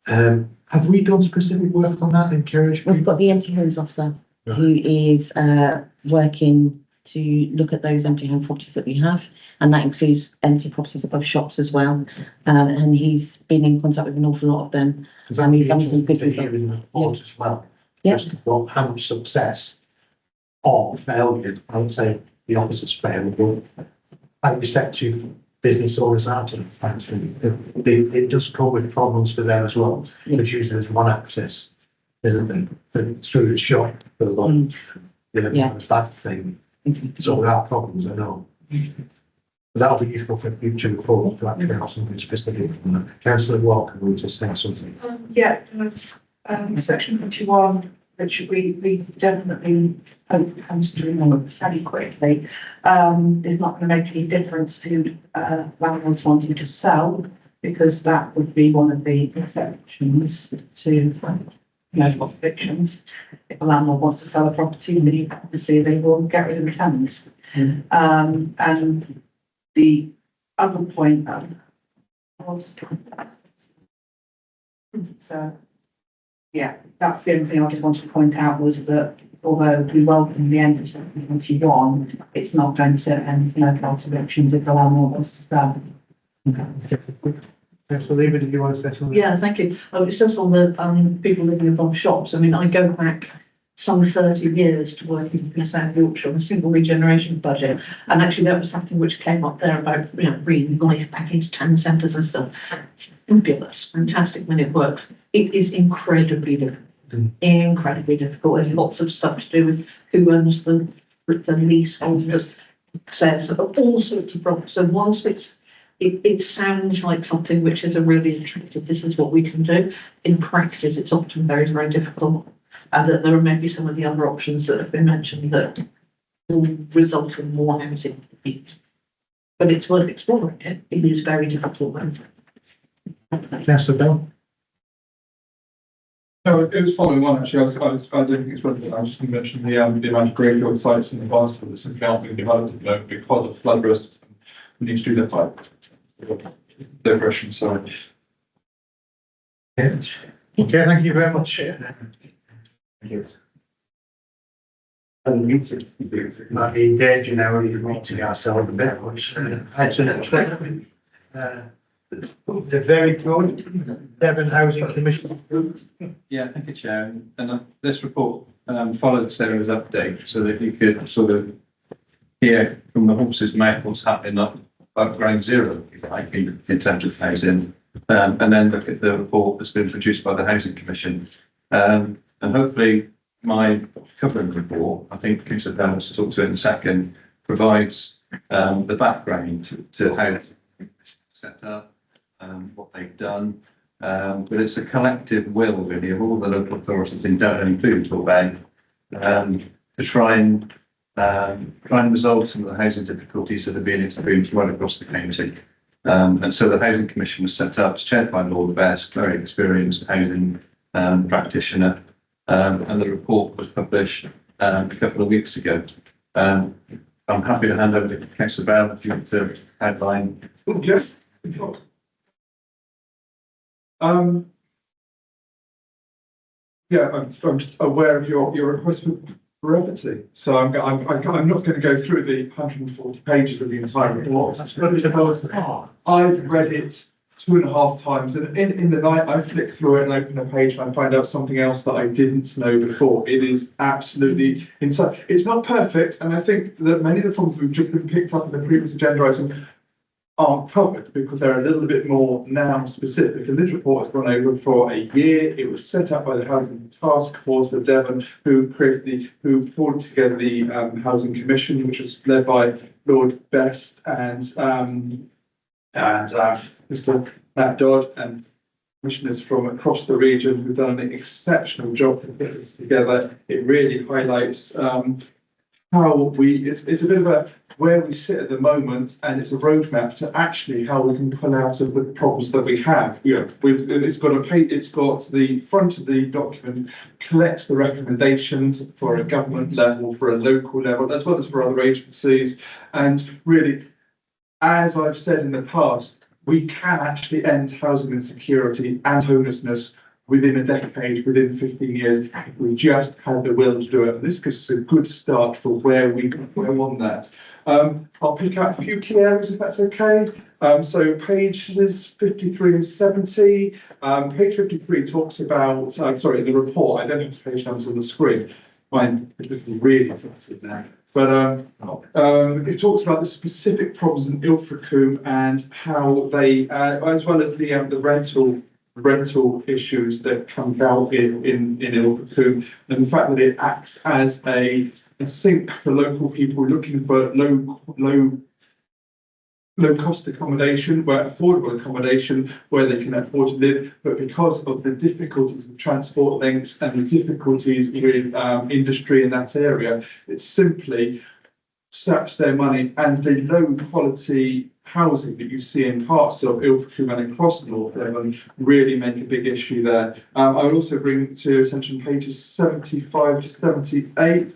Have we done specific work on that? Encourage people? We've got the empty homes officer who is working to look at those empty home properties that we have, and that includes empty properties above shops as well. And he's been in contact with an awful lot of them, and he's done some good results as well. Yeah. Just how much success or failure, I would say the opposite's failure, but how receptive business owners are to it does come with problems for them as well. Because usually there's one access, isn't there? But through the shop, for a lot of that thing. So there are problems, I know. That'll be useful for future reports to actually have something specific. Councillor Walker will just say something. Section 21, which we definitely hope comes through fairly quickly, is not going to make any difference to landlords wanting to sell, because that would be one of the exceptions to evictions. If a landlord wants to sell a property, obviously they will get rid of the tenants. And the other point was, so yeah, that's the only thing I just wanted to point out, was that although we welcome the end of Section 21, it's not going to end no evictions if the landlord wants to sell. Councillor Lehman, did you want to say something? Yeah, thank you. It's just on the people living above shops. I mean, I go back some 30 years to working in South Yorkshire on a single regeneration budget, and actually that was something which came up there about bringing life back into town centres and stuff. Fabulous, fantastic when it works. It is incredibly difficult. Incredibly difficult. There's lots of stuff to do with who owns the leaseholders, says all sorts of problems. So once it sounds like something which is a really attractive, this is what we can do. In practice, it's often very, very difficult. And that there are maybe some of the other options that have been mentioned that will result in more housing. But it's worth exploring it. It is very difficult. Councillor Bell? No, it was following one actually. I don't think it's relevant. I was just going to mention the amount of graveyard sites in the past that simply aren't being developed at the moment because of flood risks. We need to do that by diversion. So Okay, thank you very much. Thank you. Might be in danger now of meeting ourselves a bit, which I should expect. The very good Devon Housing Commission. Yeah, thank you, Chair. And this report followed Sarah's update so that you could sort of hear from the horse's mouth what's happening up ground zero, if you like, in terms of housing. And then look at the report that's been produced by the Housing Commission. And hopefully my covering report, I think Councillor Bell wants to talk to it in a second, provides the background to how it's set up, what they've done. But it's a collective will really of all the local authorities in Devon, including Torbank, to try and resolve some of the housing difficulties that are being experienced right across the county. And so the Housing Commission was set up, it's chaired by Lord Best, very experienced housing practitioner, and the report was published a couple of weeks ago. I'm happy to hand over to Councillor Bell if you want to outline. Yes, sure. Yeah, I'm just aware of your request for brevity, so I'm not going to go through the 140 pages of the entire report. I've read it 2.5 times, and in the night I flick through it and open a page and I find out something else that I didn't know before. It is absolutely insane. It's not perfect, and I think that many of the problems we've just been picked up in the previous agenda item aren't covered because they're a little bit more now specific. And this report has gone over for a year. It was set up by the Housing Task Force of Devon, who pulled together the Housing Commission, which was led by Lord Best and Mr. Matt Dodd and commissioners from across the region who've done an exceptional job to put this together. It really highlights how it's a bit of a where we sit at the moment, and it's a roadmap to actually how we can pull out of the problems that we have. It's got the front of the document collects the recommendations for a government level, for a local level, as well as for other agencies. And really, as I've said in the past, we can actually end housing insecurity and homelessness within a decade, within 15 years, if we just had the will to do it. And this gives us a good start for where we can go on that. I'll pick out a few key areas if that's okay. So pages 53 and 70. Page 53 talks about, the report. I don't have the page numbers on the screen. Mine is looking really fancy now. But it talks about the specific problems in Ilfracombe and how they, as well as the rental issues that come about in Ilfracombe, and the fact that it acts as a sink for local people looking for low cost accommodation, where affordable accommodation where they can afford to live, but because of the difficulties with transport links and the difficulties with industry in that area, it simply saps their money, and the low quality housing that you see in parts of Ilfracombe and across North Devon really make a big issue there. I would also bring to attention pages 75 to 78.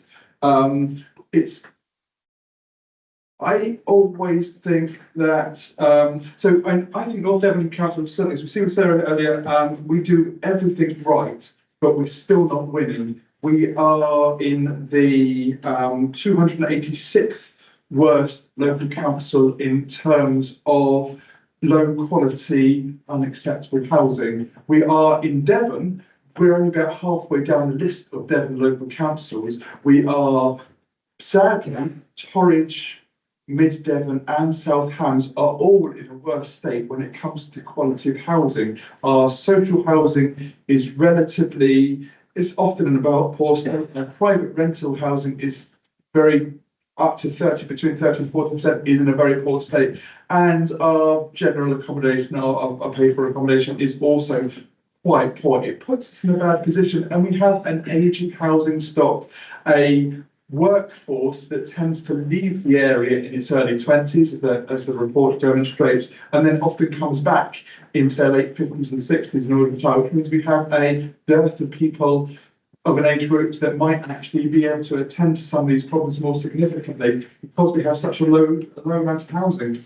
I always think that, I think North Devon Council, certainly, as we see with Sarah earlier, we do everything right, but we're still not winning. We are in the 286th worst local council in terms of low quality, unacceptable housing. We are in Devon, we're only about halfway down the list of Devon local councils. We are, sadly, Torridge, Mid Devon and South Hams are all in a worse state when it comes to quality of housing. Our social housing is it's often in about poor state. Private rental housing is very up to between 30 and 40% is in a very poor state. And our general accommodation, our paper accommodation is also quite poor. It puts us in a bad position, and we have an aging housing stock, a workforce that tends to leave the area in its early 20s, as the report demonstrates, and then often comes back into their late 50s and 60s in order to retire, which means we have a dearth of people of an age group that might actually be able to attend to some of these problems more significantly because we have such a low amount of housing.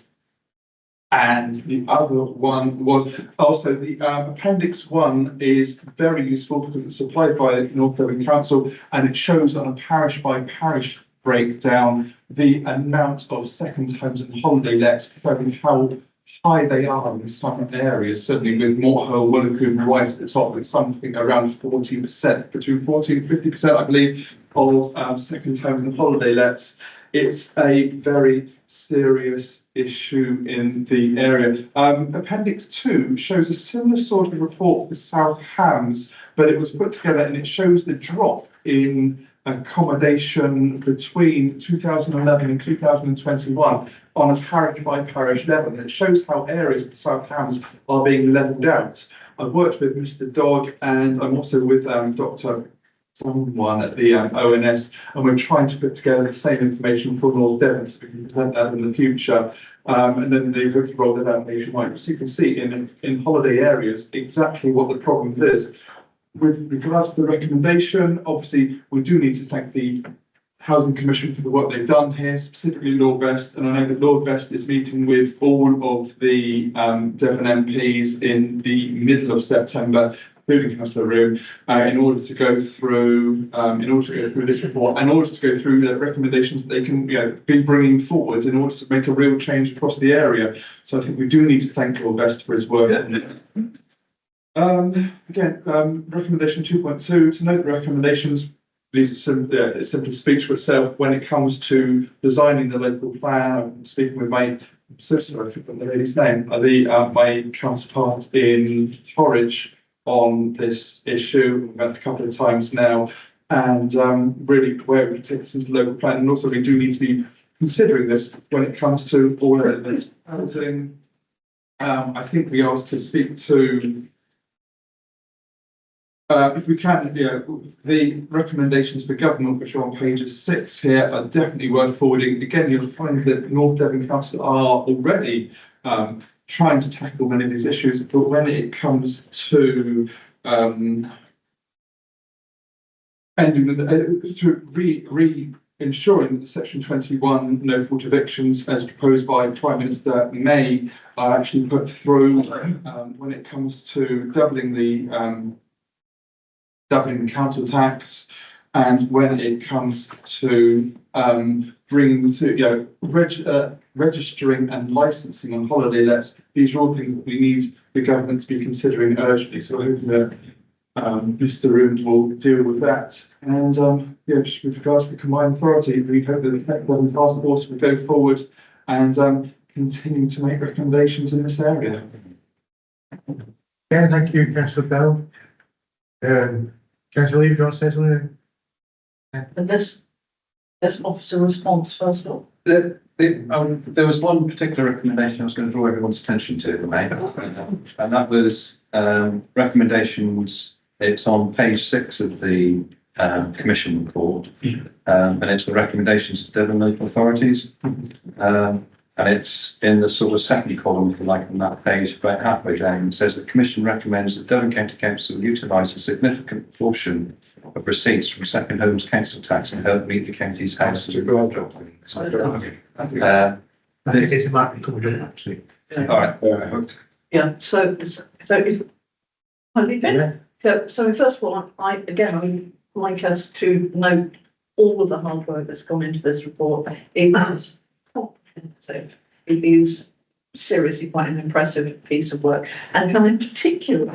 And the other one was also the appendix 1 is very useful because it's supplied by North Devon Council, and it shows on a parish by parish breakdown the amount of second homes and holiday lets, showing how high they are in some areas, certainly with Morthill, Willicombe right at the top, with something around 40%, between 40 and 50%, I believe, of second home and holiday lets. It's a very serious issue in the area. Appendix 2 shows a similar sort of report for South Hams, but it was put together and it shows the drop in accommodation between 2011 and 2021 on a parish by parish level. And it shows how areas of South Hams are being levelled out. I've worked with Mr. Dodd, and I'm also with Dr. Someone at the ONS, and we're trying to put together the same information for North Devon so we can present that in the future. And then they hope to roll it out nationwide. So you can see in holiday areas exactly what the problem is. With regards to the recommendation, obviously, we do need to thank the Housing Commission for the work they've done here, specifically Lord Best. And I know that Lord Best is meeting with all of the Devon MPs in the middle of September, including Councillor Room, in order to go through this report, and in order to go through the recommendations that they can be bringing forward in order to make a real change across the area. So I think we do need to thank Lord Best for his work. Recommendation 2.2, to note the recommendations. These are it simply speaks for itself when it comes to designing the local plan. I'm speaking with my, so sorry, I forgot the lady's name, my counterpart in Horwich on this issue. We've met a couple of times now, and really where we take this into the local plan. And also we do need to be considering this when it comes to all the housing. I think we asked to speak to if we can, the recommendations for government, which are on pages 6 here, are definitely worth forwarding. Again, you'll find that North Devon Council are already trying to tackle many of these issues, but when it comes to ensuring that the Section 21 no fault evictions, as proposed by Prime Minister May, are actually put through when it comes to doubling the council tax, and when it comes to bringing to registering and licensing on holiday lets. These are all things that we need the government to be considering urgently. So I hope that Mr. Room will deal with that. And just with regards to the combined authority, we hope that the Tech Devon Task Force will go forward and continue to make recommendations in this area. Yeah, thank you, Councillor Bell. Councillor Lee, do you want to say something? And this officer response first of all. There was one particular recommendation I was going to draw everyone's attention to, May, and that was recommendations. It's on page 6 of the Commission report, and it's the recommendations to Devon local authorities. And it's in the sort of second column, if you like, on that page, about halfway down. It says the Commission recommends that Devon County Council utilise a significant portion of receipts from second homes council tax and help meet the county's house to grow. I think it might be covered in actually. All right. Yeah. So if I leave it. So first of all, I would like us to note all of the hard work that's gone into this report. It is comprehensive. It is seriously quite an impressive piece of work, and I'm in particular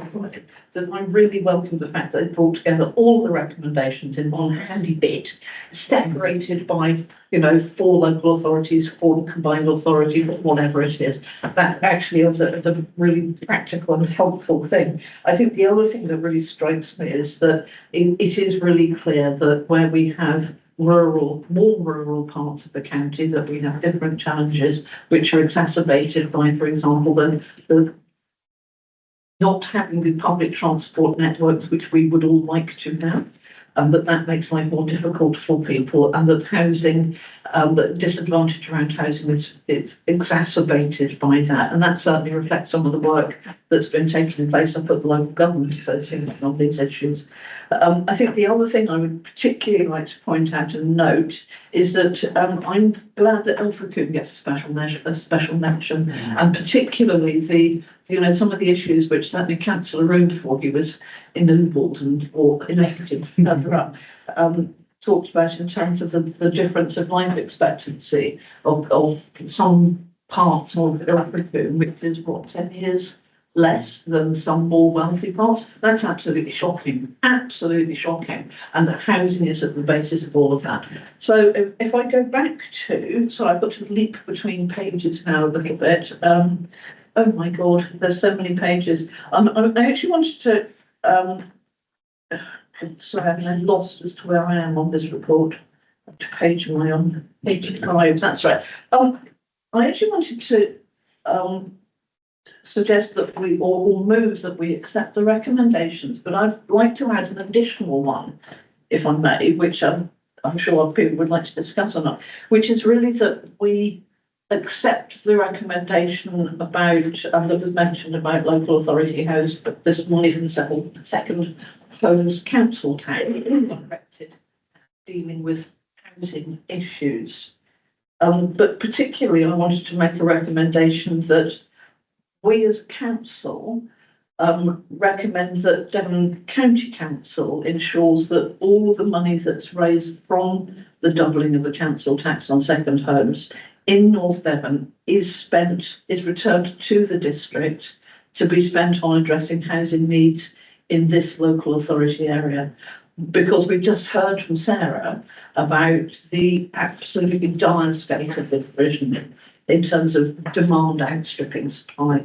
that I really welcome the fact that it brought together all the recommendations in one handy bit, separated by 4 local authorities, 4 combined authority, whatever it is. That actually is a really practical and helpful thing. I think the other thing that really strikes me is that it is really clear that where we have more rural parts of the county, that we have different challenges which are exacerbated by, for example, the not having the public transport networks which we would all like to have. and that makes life more difficult for people, and that housing, the disadvantage around housing is exacerbated by that. And that certainly reflects some of the work that's been taking place up at the local government association on these issues. I think the other thing I would particularly like to point out and note is that I'm glad that Ilfracombe gets a special mention, and particularly some of the issues which certainly Councillor Room, before he was ennobled or elected further up, talked about in terms of the difference of life expectancy of some parts of Ilfracombe, which is 10 years less than some more wealthy parts. That's absolutely shocking, and that housing is at the basis of all of that. So if I go back so I've got to leap between pages now a little bit. Oh my God, there's so many pages. I actually wanted to, sorry, I'm lost as to where I am on this report. What page am I on? Page 5, that's right. I actually wanted to suggest that or move that we accept the recommendations, but I'd like to add an additional one, if I may, which I'm sure people would like to discuss or not, which is really that we accept the recommendation about, that was mentioned about local authority house, but this morning in second homes council tax directed dealing with housing issues. But particularly I wanted to make a recommendation that we as council recommend that Devon County Council ensures that all the money that's raised from the doubling of the council tax on second homes in North Devon is returned to the district to be spent on addressing housing needs in this local authority area. Because we've just heard from Sarah about the absolutely dire state of the provision in terms of demand outstripping supply.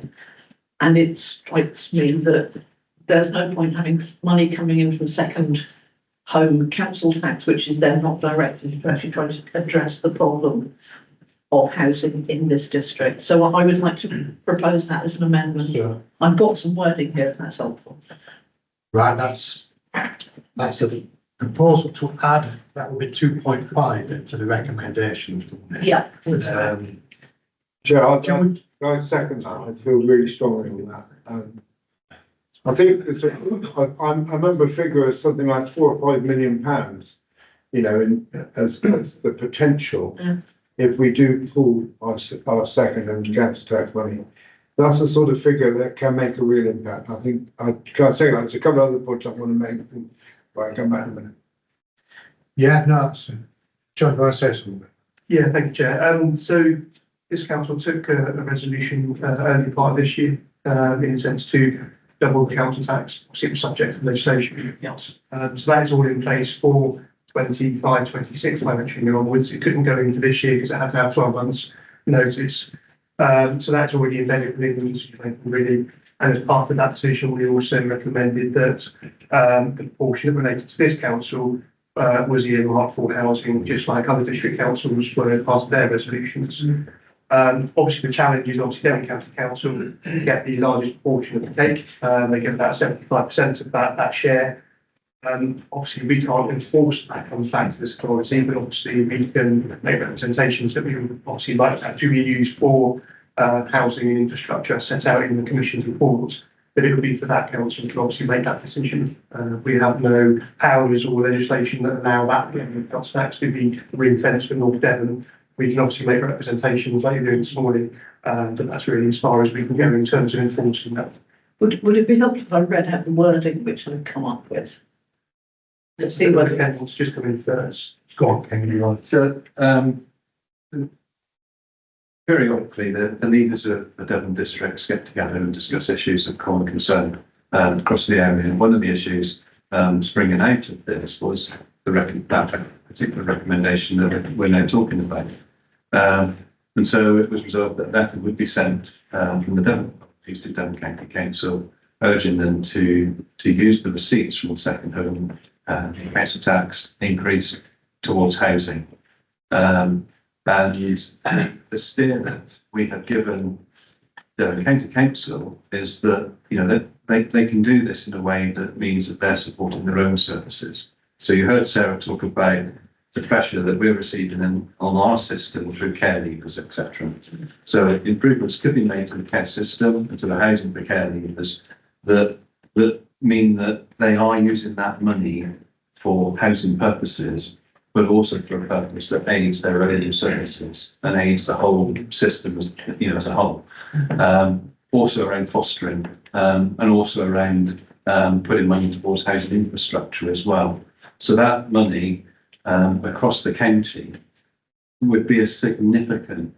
And it strikes me that there's no point having money coming in from second home council tax, which is then not directed to actually try to address the problem of housing in this district. So I would like to propose that as an amendment. Sure. I've got some wording here, if that's helpful. Right, that's the proposal to add, that would be 2.5 to the recommendations. Yeah. Chair, I second that. I feel really strongly on that. I think I remember a figure of something like £4 or £5 million, as the potential. Yeah. If we do pull our second and council tax money, that's a sort of figure that can make a real impact. I think I can't say that. There's a couple of other points I want to make. Right, come back in a minute. Yeah, no, that's John, you want to say something? Yeah, thank you, Chair. So this council took a resolution early part of this year in a sense to double the council tax. Obviously, it was subject to legislation. Yes. So that is all in place for 25, 26 financial year onwards. It couldn't go into this year because it had to have 12 months notice. So that's already embedded within the really. And as part of that decision, we also recommended that the portion related to this council was earmarked for housing, just like other district councils were as part of their resolutions. Obviously, the challenge is Devon County Council get the largest portion of the cake. They get about 75% of that share. Obviously, we can't enforce that comes back to this authority, but obviously we can make representations that we would obviously like that to be used for housing and infrastructure set out in the Commission's report, that it would be for that council to obviously make that decision. We have no powers or legislation that allow that tax to be ring-fenced for North Devon. We can obviously make representations like you're doing this morning, but that's really as far as we can go in terms of enforcing that. Would it be helpful if I read out the wording which I've come up with? Let's see whether Ken wants to just come in first. Go on, Ken, you want. So, periodically, the leaders of the Devon districts get together and discuss issues of common concern across the area. And one of the issues springing out of this was that particular recommendation that we're now talking about. And so it was resolved that a letter would be sent from the Devon to Devon County Council, urging them to use the receipts from the second home council tax increase towards housing. And the steer that we have given the County Council is that, that they can do this in a way that means that they're supporting their own services. So you heard Sarah talk about the pressure that we're receiving on our system through care leavers, etc. So improvements could be made to the care system and to the housing for care leavers that mean that they are using that money for housing purposes, but also for a purpose that aids their own services and aids the whole system as as a whole. Also around fostering, and also around putting money towards housing infrastructure as well. So that money across the county would be a significant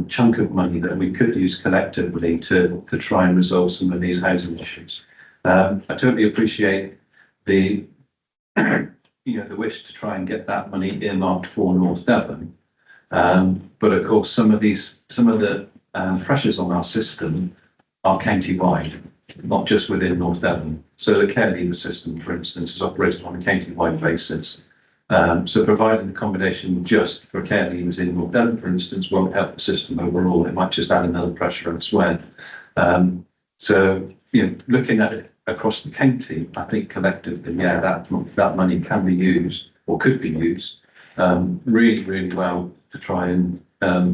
chunk of money that we could use collectively to try and resolve some of these housing issues. I totally appreciate the the wish to try and get that money earmarked for North Devon, but of course some of the pressures on our system are county-wide, not just within North Devon. So the care leaver system, for instance, is operated on a county-wide basis. So providing accommodation just for care leavers in North Devon, for instance, won't help the system overall. It might just add another pressure elsewhere. So looking at it across the county, I think collectively, that money can be used or could be used really, really well to try and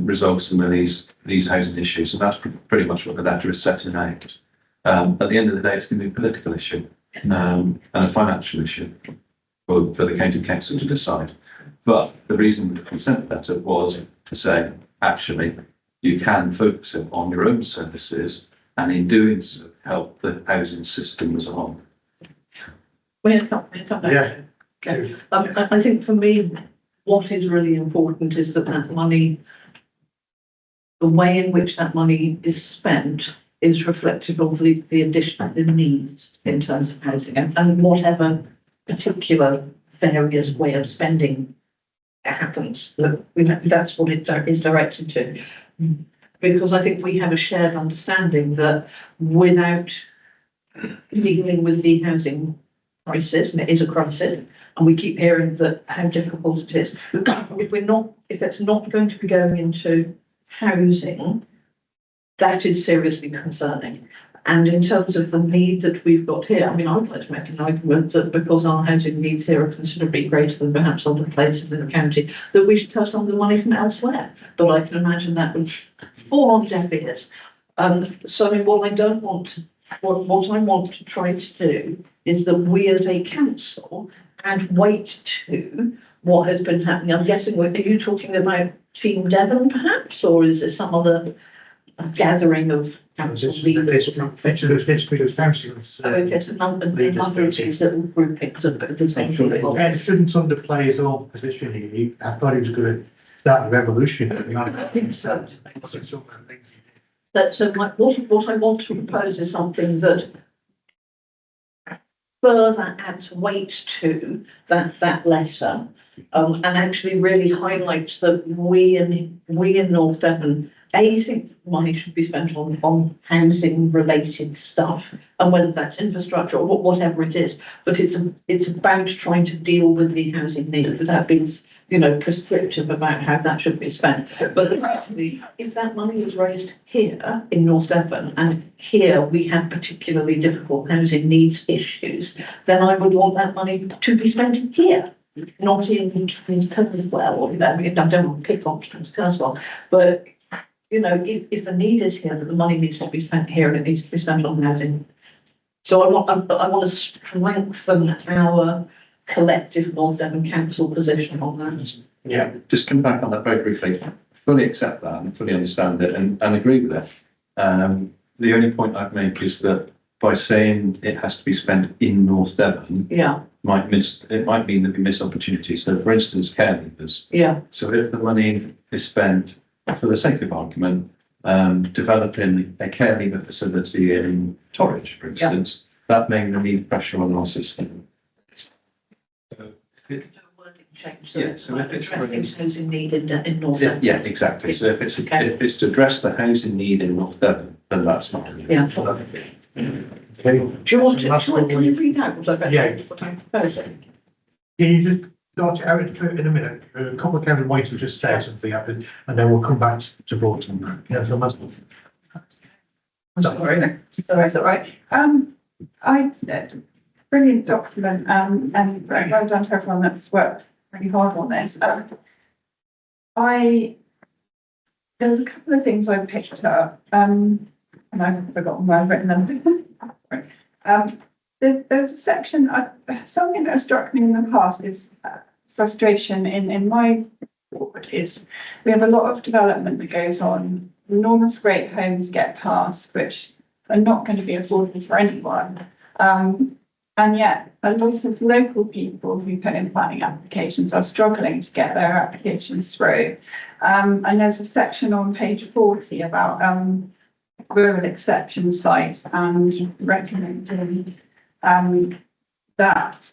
resolve some of these housing issues. And that's pretty much what the letter is setting out. At the end of the day, it's going to be a political issue and a financial issue for the county council to decide. But the reason the consent letter was to say, actually, you can focus it on your own services, and in doing so, help the housing system as a whole. May I come back? Yeah. Okay. I think for me, what is really important is that money, the way in which that money is spent, is reflective of the needs in terms of housing, and whatever particular various way of spending happens, that's what it is directed to. Because I think we have a shared understanding that without dealing with the housing crisis, and it is a crisis, and we keep hearing that how difficult it is, if it's not going to be going into housing, that is seriously concerning. And in terms of the need that we've got here, I mean, I'd like to make an argument that because our housing needs here are considerably greater than perhaps other places in the county, that we should have some of the money from elsewhere. But I can imagine that would fall on deaf ears. So I mean, what I want to try to do is that we as a council add weight to what has been happening. I'm guessing, are you talking about Team Devon perhaps, or is it some other gathering of council leaders? Okay, so number of these little groupings of the same thing. And shouldn't underplay his own position here. I thought he was going to start a revolution. I think so. So what I want to propose is something that further adds weight to that letter, and actually really highlights that we in North Devon think money should be spent on housing related stuff, and whether that's infrastructure or whatever it is, but it's about trying to deal with the housing need without being prescriptive about how that should be spent. But actually, if that money is raised here in North Devon, and here we have particularly difficult housing needs issues, then I would want that money to be spent here, not in Kings Kerswell. I mean, I don't want to pick on Kings Kerswell, but if the need is here, that the money needs to be spent here and it needs to be spent on housing. So I want to strengthen our collective North Devon Council position on that. Yeah, just come back on that very briefly. Fully accept that and fully understand it and agree with it. The only point I'd make is that by saying it has to be spent in North Devon, it might mean that we miss opportunities. So, for instance, care leavers. Yeah. So if the money is spent, for the sake of argument, developing a care leaver facility in Torridge, for instance, that may relieve pressure on our system. So if it's housing need in North Devon. Yeah, exactly. So if it's to address the housing need in North Devon, then that's not. Yeah. Do you want to? Can you read out what I'm proposing? Can you just start it out in a minute? A couple of Kevin White will just say something up, and then we'll come back to vote on that. Yeah, so Sorry. That's all right. brilliant document, and well done to everyone that's worked really hard on this. There was a couple of things I picked up, and I've forgotten where I've written them. There's a section, something that struck me in the past is frustration in my ward is we have a lot of development that goes on. Enormous great homes get passed, which are not going to be affordable for anyone. And yet a lot of local people who put in planning applications are struggling to get their applications through. And there's a section on page 40 about rural exception sites and recommending that,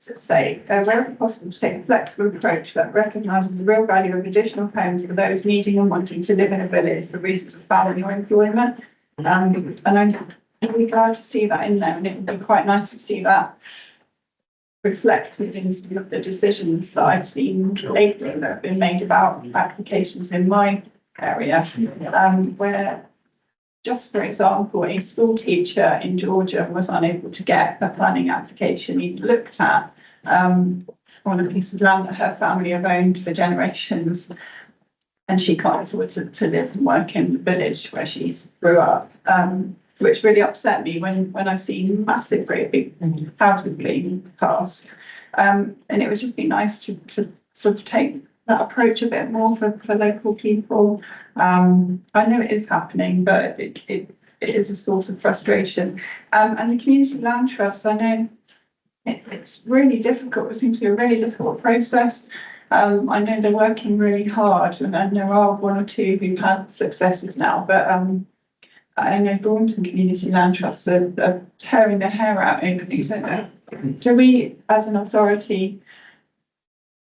to say, where possible, to take a flexible approach that recognises the real value of additional homes for those needing and wanting to live in a village for reasons of family or employment. And I'm really glad to see that in there, and it would be quite nice to see that reflected in some of the decisions that I've seen lately that have been made about applications in my area, where, just for example, a school teacher in Georgia was unable to get a planning application even looked at on a piece of land that her family have owned for generations, and she can't afford to live and work in the village where she grew up, which really upset me when I see massive, great big houses being passed. And it would just be nice to sort of take that approach a bit more for local people. I know it is happening, but it is a source of frustration. And the community land trusts, I know it's really difficult. It seems to be a really difficult process. I know they're working really hard, and there are one or two who've had successes now, but I know Thornton Community Land Trusts are tearing their hair out over things. Do we, as an authority,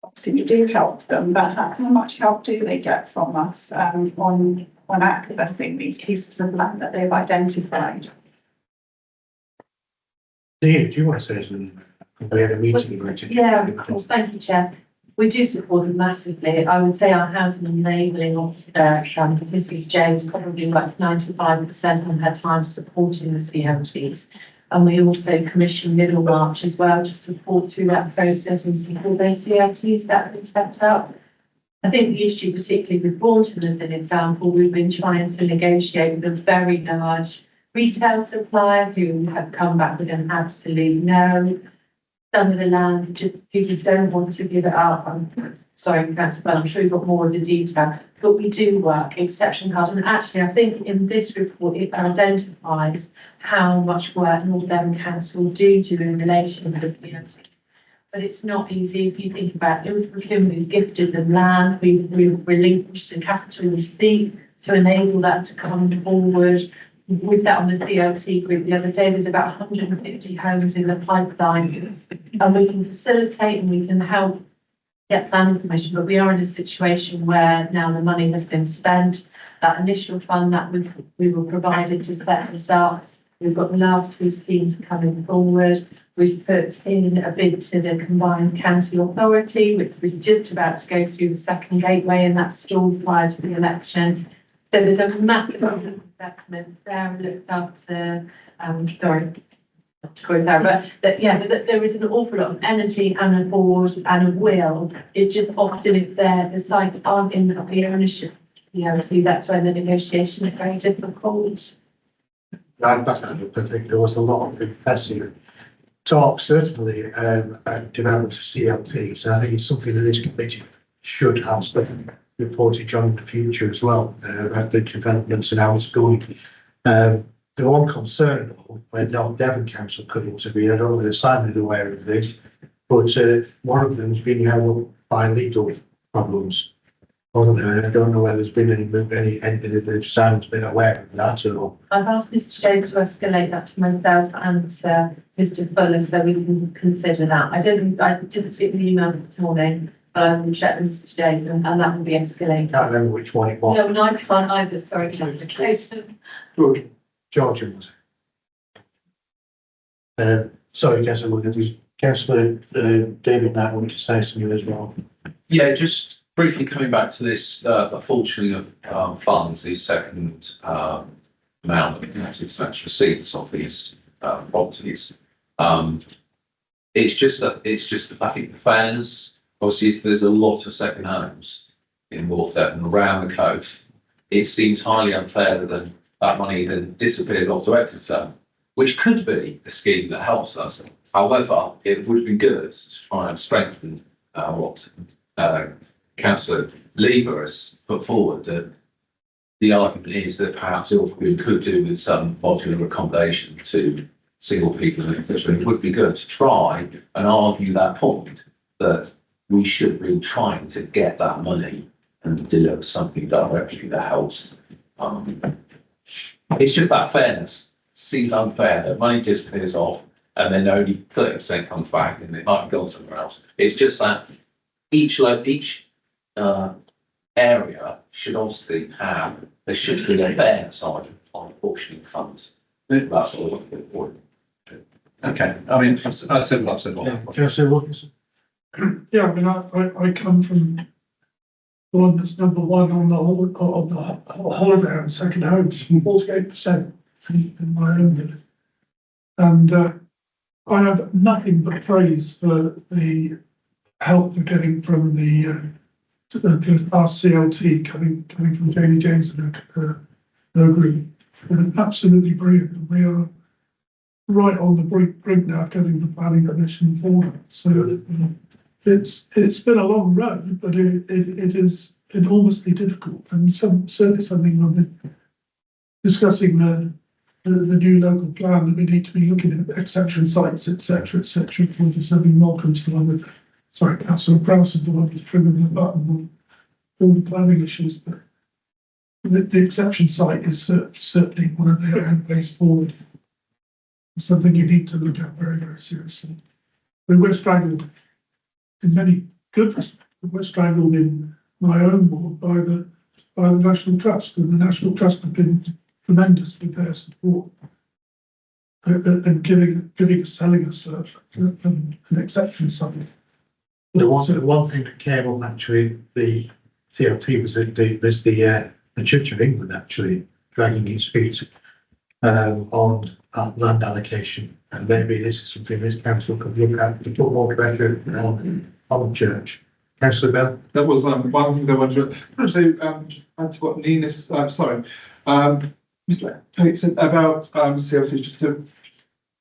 obviously we do help them, but how much help do they get from us on accessing these pieces of land that they've identified? Dean, do you want to say something? We had a meeting. Yeah, of course. Thank you, Chair. We do support them massively. I would say our housing enabling Mrs. James probably works 95% of her time supporting the CLTs. And we also commission Middlemarch as well to support through that process and support those CLTs that have been set up. I think the issue, particularly with Bournemouth as an example, we've been trying to negotiate with a very large retail supplier who have come back with an absolute no. Some of the land, people don't want to give it up. I'm sorry, Councillor Bell, I'm sure you've got more of the detail, but we do work exception hard. And actually, I think in this report, it identifies how much work North Devon Council do in relation with the community. But it's not easy if you think about it. We've gifted them land, we've relinquished a capital receipt to enable that to come forward. We sat on the CLT group the other day, there's about 150 homes in the pipeline, and we can facilitate and we can help get planning permission, but we are in a situation where now the money has been spent. That initial fund that we were provided to set this up, we've got the last two schemes coming forward. We've put in a bid to the Combined Council Authority, which was just about to go through the second gateway, and that's stalled prior to the election. So there's a massive investment there looked after, sorry, not to quote Sarah, but that, yeah, there is an awful lot of energy and a board and a will. It just often is there, the sites aren't in the ownership, so that's why the negotiation is very difficult. I think there was a lot of impressive talk, certainly, about development of CLT. So I think it's something that this committee should have some reportage on in the future as well, about the developments and how it's going. The one concern, though, where North Devon Council could intervene, I don't know whether Simon is aware of this, but one of them has been held up by legal problems, wasn't there? And I don't know whether there's been any Simon's been aware of that or. I've asked Mr. James to escalate that to myself and Mr. Fuller so we can consider that. I didn't see the email this morning, but I will check with Mr. James and that will be escalated. I can't remember which one it was. No, I can't either. Sorry, Councillor Closton. Good. Georgian was it? Sorry, Councillor David Knight wanted to say something as well. Yeah, just briefly coming back to this apportioning of funds, the second amount of tax receipts of these properties. It's just I think the fairness, obviously, if there's a lot of second homes in North Devon around the coast, it seems highly unfair that that money then disappears off to Exeter, which could be a scheme that helps us. However, it would be good to try and strengthen what Councillor Lever has put forward, that the argument is that perhaps Ilfracombe could do with some modular accommodation to single people, etc. It would be good to try and argue that point, that we should be trying to get that money and deliver something directly that helps. It's just that fairness. Seems unfair that money disappears off and then only 30% comes back and it might have gone somewhere else. It's just that each area should obviously there should be a fairness on apportioning funds. That's all I'm looking for. Okay, I mean, I said what I've said. Yeah, Councillor Wilkinson. Yeah, I mean, I come from the one that's number one on the holiday and second homes, 48% in my own village. And I have nothing but praise for the help we're getting from the RCLT coming from Jamie James and her group. And absolutely brilliant. We are right on the brink now of getting the planning permission for it. So it's been a long road, but it is enormously difficult, and certainly something we've been discussing the new local plan, that we need to be looking at exception sites, etc., for the serving Malcolm's the one with, sorry, Councillor Prowse is the one with trimming the button on all the planning issues, but the exception site is certainly one of the ways forward. Something you need to look at very, very seriously. We're strangled in many good respects. We're strangled in my own ward by the National Trust, and the National Trust have been tremendous with their support and selling us an exception site. The one thing that came up actually, the CLT was the Church of England actually dragging its feet on land allocation, and maybe this is something this council could look at to put more pressure on the church. Councillor Bell. That was one thing I wanted to say, add to what Nina's, Mr. Pate said about CLT, just to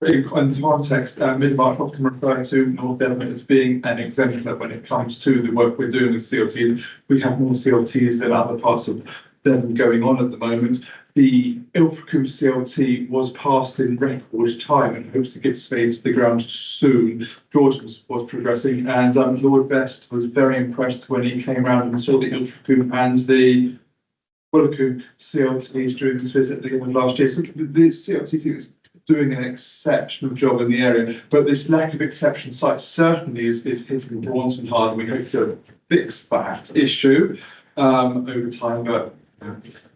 in context, Midmarch often referring to North Devon as being an exemplar when it comes to the work we're doing with CLTs. We have more CLTs than other parts of Devon going on at the moment. The Ilfracombe CLT was passed in record time and hopes to get spades to the ground soon. George was progressing, and Lord Best was very impressed when he came around and saw the Ilfracombe and the Willicombe CLTs during his visit at the end of last year. So the CLT team is doing an exceptional job in the area, but this lack of exception sites certainly is hitting Braunton hard, and we hope to fix that issue over time, but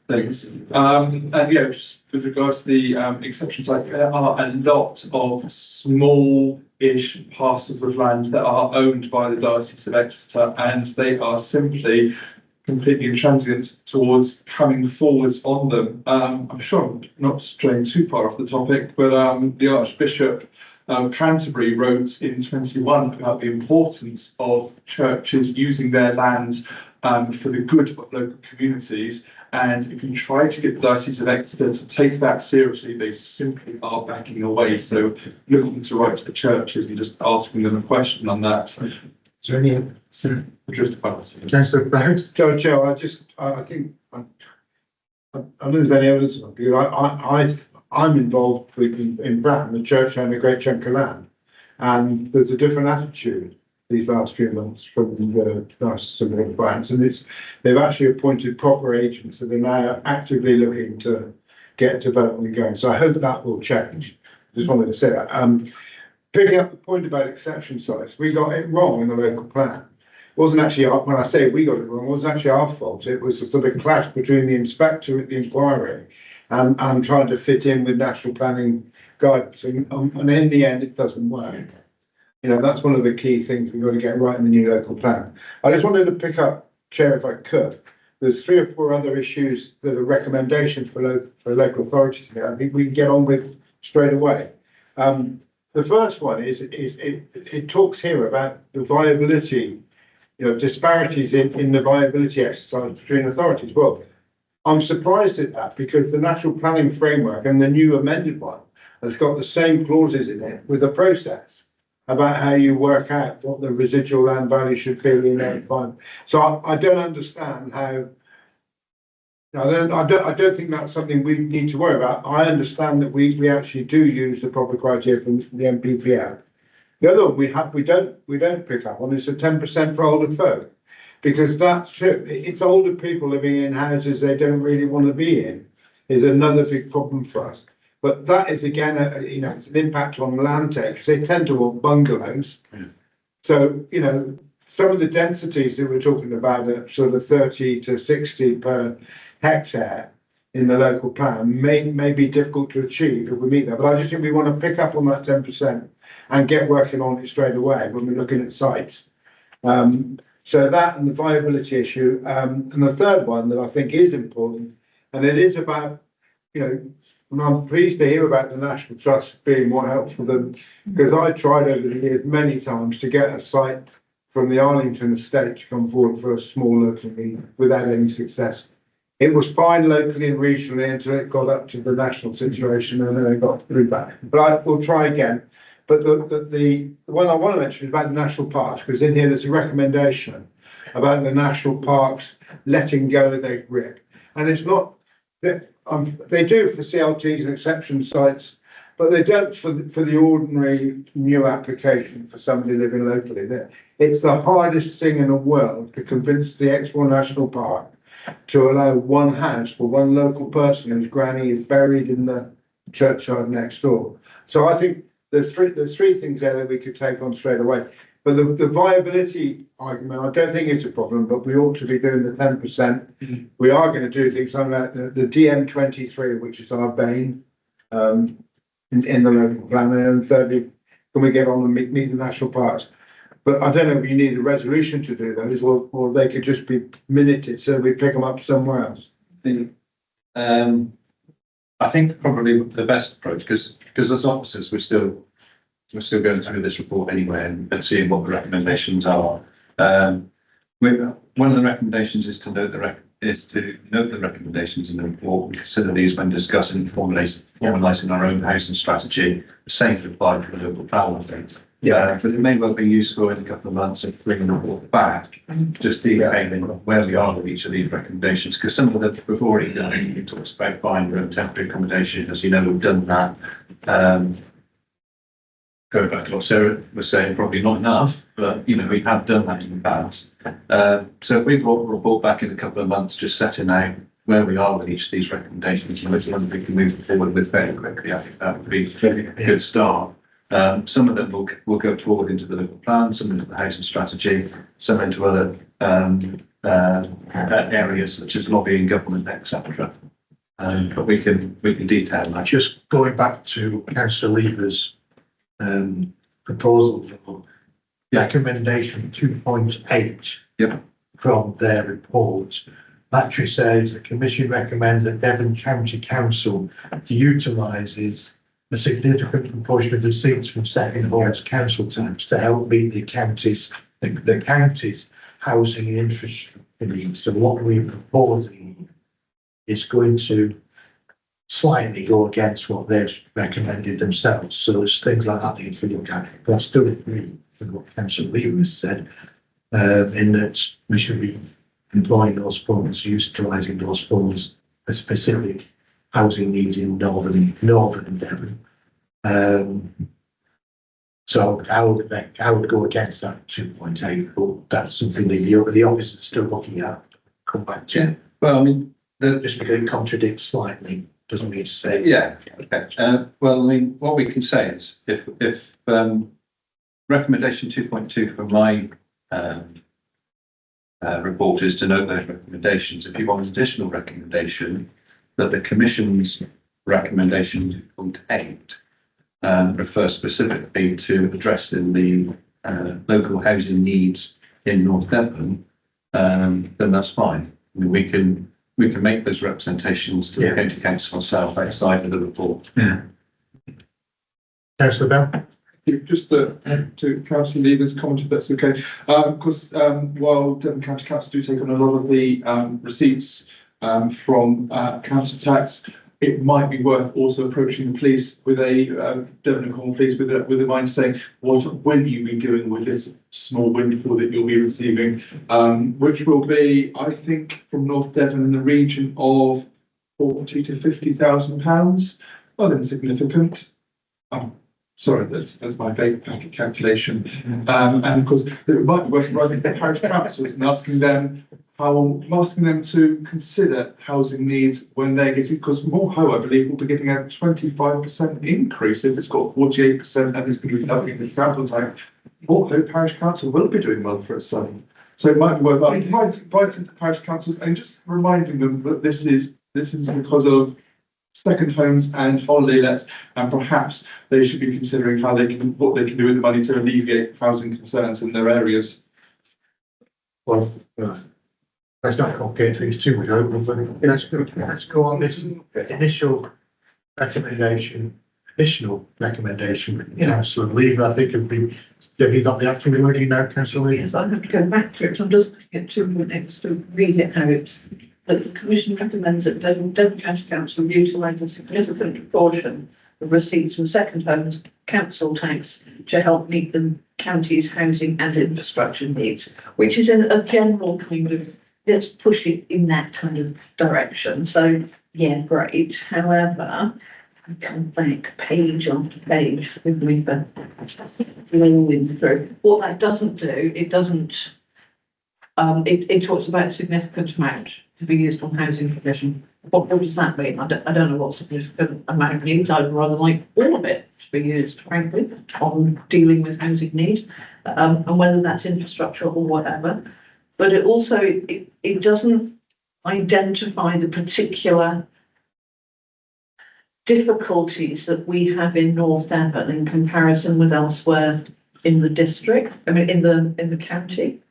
thanks. And yeah, just with regards to the exception site, there are a lot of small-ish parcels of land that are owned by the Diocese of Exeter, and they are simply completely intransient towards coming forwards on them. I'm sure I'm not straying too far off the topic, but the Archbishop Canterbury wrote in 21 about the importance of churches using their land for the good of local communities. And if you try to get the Diocese of Exeter to take that seriously, they simply are backing away. So looking to write to the churches and just asking them a question on that. Is there any Councillor Barrett? Joe, I think I don't know if there's any evidence of it, because I'm involved in Bratton. The church owned a great chunk of land, and there's a different attitude these last few months from the Diocese of Bratton, and they've actually appointed proper agents that are now actively looking to get development going. So I hope that will change. Just wanted to say that. Picking up the point about exception sites, we got it wrong in the local plan. It wasn't actually, when I say we got it wrong, it wasn't actually our fault. It was a sort of clash between the inspector at the inquiry and trying to fit in with national planning guidance. And in the end, it doesn't work. You know, that's one of the key things we've got to get right in the new local plan. I just wanted to pick up, Chair, if I could. There's 3 or 4 other issues that are recommendations for local authorities here. I think we can get on with straight away. The first one is it talks here about the viability, disparities in the viability exercise between authorities. Well, I'm surprised at that because the National Planning Framework and the new amended one has got the same clauses in it with a process about how you work out what the residual land value should be in that fund. So I don't understand how. I don't think that's something we need to worry about. I understand that we actually do use the proper criteria from the NPPF. The other one we don't pick up on is the 10% for older folk, because that's true. It's older people living in houses they don't really want to be in is another big problem for us. But that is again, it's an impact on land take because they tend to want bungalows. So some of the densities that we're talking about are sort of 30 to 60 per hectare in the local plan may be difficult to achieve if we meet that. But I just think we want to pick up on that 10% and get working on it straight away when we're looking at sites. So that and the viability issue. And the third one that I think is important, and it is about, and I'm pleased to hear about the National Trust being more helpful than, because I tried over the years many times to get a site from the Arlington estate to come forward for a small local meeting without any success. It was fine locally and regionally until it got up to the national situation and then it got through back. But I will try again. But the one I want to mention is about the national parks, because in here there's a recommendation about the national parks letting go their grip. And it's not, they do for CLTs and exception sites, but they don't for the ordinary new application for somebody living locally there. It's the hardest thing in the world to convince the Exmoor National Park to allow one house for one local person whose granny is buried in the churchyard next door. So I think there's three things there that we could take on straight away. But the viability argument, I don't think it's a problem, but we ought to be doing the 10%. We are going to do things like the DM23, which is our bane in the local plan. And thirdly, can we get on and meet the national parks? But I don't know if you need a resolution to do those, or they could just be minuted, so we pick them up somewhere else. I think probably the best approach, because as officers we're still going through this report anyway and seeing what the recommendations are. One of the recommendations is to note the recommendations in the report and consider these when discussing and formalising our own housing strategy, the same to apply to the local plan updates. But it may well be useful in a couple of months of bringing the report back, just detailing where we are with each of these recommendations, because some of them we've already done. It talks about finder and temporary accommodation, as you know, we've done that. Going back to what Sarah was saying, probably not enough, but we have done that in the past. So if we brought the report back in a couple of months, just setting out where we are with each of these recommendations and which ones we can move forward with fairly quickly, I think that would be a good start. Some of them will go forward into the local plan, some into the housing strategy, some into other areas such as lobbying, government, etc. But we can detail that. Just going back to Councillor Lever's proposal for recommendation 2.8 from their report, actually says the Commission recommends that Devon County Council utilises a significant proportion of the seats from second halls council tax to help meet the county's housing and infrastructure needs. So what we're proposing is going to slightly go against what they've recommended themselves. So there's things like that need to look at. But I still agree with what Councillor Lever has said, in that we should be employing those funds, utilising those funds for specific housing needs in northern Devon. So I would go against that 2.8, but that's something that the office is still looking at. Come back to. Well, I mean, just because it contradicts slightly doesn't mean to say. Yeah. Okay. Well, I mean, what we can say is if recommendation 2.2 from my report is to note those recommendations. If you want an additional recommendation, that the Commission's recommendation 2.8 refers specifically to addressing the local housing needs in North Devon, then that's fine. I mean, we can make those representations to the County Council ourselves outside of the report. Councillor Bell? Just to councillor Lever's comment, if that's okay. Because while Devon County Council do take on a lot of the receipts from council tax, it might be worth also approaching the police with a Devon and Cornwall Police with a mind saying, what will you be doing with this small windfall that you'll be receiving? Which will be, I think, from North Devon in the region of 40 to 50,000 pounds. Not insignificant. Sorry, that's my vague packet calculation. And of course, it might be worth writing to parish councils and asking them to consider housing needs when they're getting, because Moore Hoe, I believe, will be getting a 25% increase if it's got 48% and it's going to be doubling the sample time. Moore Hoe Parish Council will be doing well for its son. So it might be worth writing to parish councils and just reminding them that this is because of second homes and holiday lets, and perhaps they should be considering what they can do with the money to alleviate housing concerns in their areas. Well, let's not complicate things too much, but let's go on this additional recommendation. Councillor Lever, I think have you got the actual wording now, Councillor Lever? Yes, I have to go back to it, so I'm just looking at 2.x to read it out. That the Commission recommends that Devon County Council utilise a significant proportion of receipts from second homes council tax to help meet the county's housing and infrastructure needs, which is a general kind of, let's push it in that kind of direction. So yeah, great. However, I come back page after page with me for flowing through. What that doesn't do, it doesn't. It talks about significant amount to be used on housing provision. What does that mean? I don't know what significant amount means. I'd rather like all of it to be used, frankly, on dealing with housing need, and whether that's infrastructure or whatever. But it also, it doesn't identify the particular difficulties that we have in North Devon in comparison with elsewhere in the district, I mean, in the county.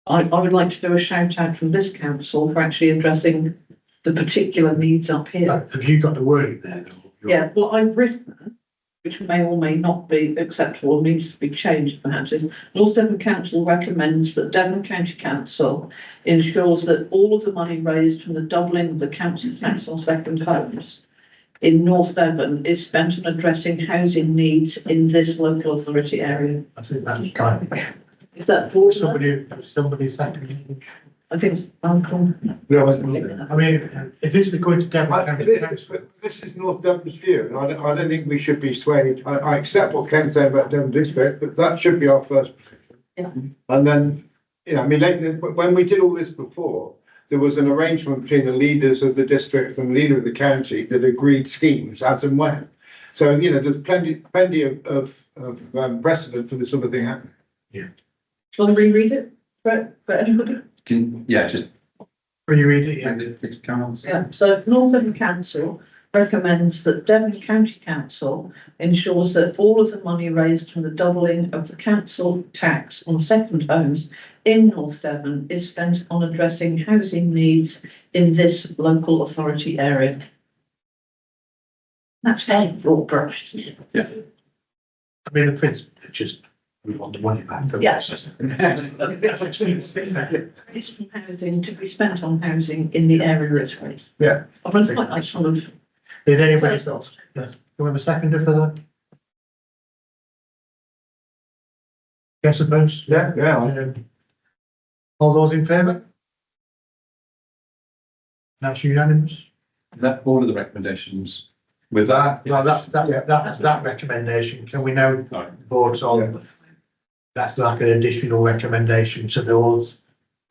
I would like to do a shout out from this council for actually addressing the particular needs up here. Have you got the wording there? Yeah, what I've written, which may or may not be acceptable, needs to be changed perhaps, is North Devon Council recommends that Devon County Council ensures that all of the money raised from the doubling of the council tax on second homes in North Devon is spent on addressing housing needs in this local authority area. I think that's kind of. Is that somebody second? I think Uncle. No, I mean, it isn't going to Devon. this is North Devon's view, and I don't think we should be swayed. I accept what Ken said about Devon District, but that should be our first position. Yeah. And then, when we did all this before, there was an arrangement between the leaders of the district and the leader of the county that agreed schemes as and when. So, there's plenty of precedent for this sort of thing happening. Yeah. Shall I reread it for anybody? Just reread it, Yeah, so North Devon Council recommends that Devon County Council ensures that all of the money raised from the doubling of the council tax on second homes in North Devon is spent on addressing housing needs in this local authority area. That's very broad brush, isn't it? Yeah. I mean, the principle, just, we want the money back. Yes. It's from housing to be spent on housing in the area it's raised. Yeah. I was quite like sort of. Is anybody else? Yes. Do we have a seconder for that? Yes, I suppose. Yeah. All those in favour? That's unanimous. that all of the recommendations with That recommendation. Can we now vote on? That's like an additional recommendation to those.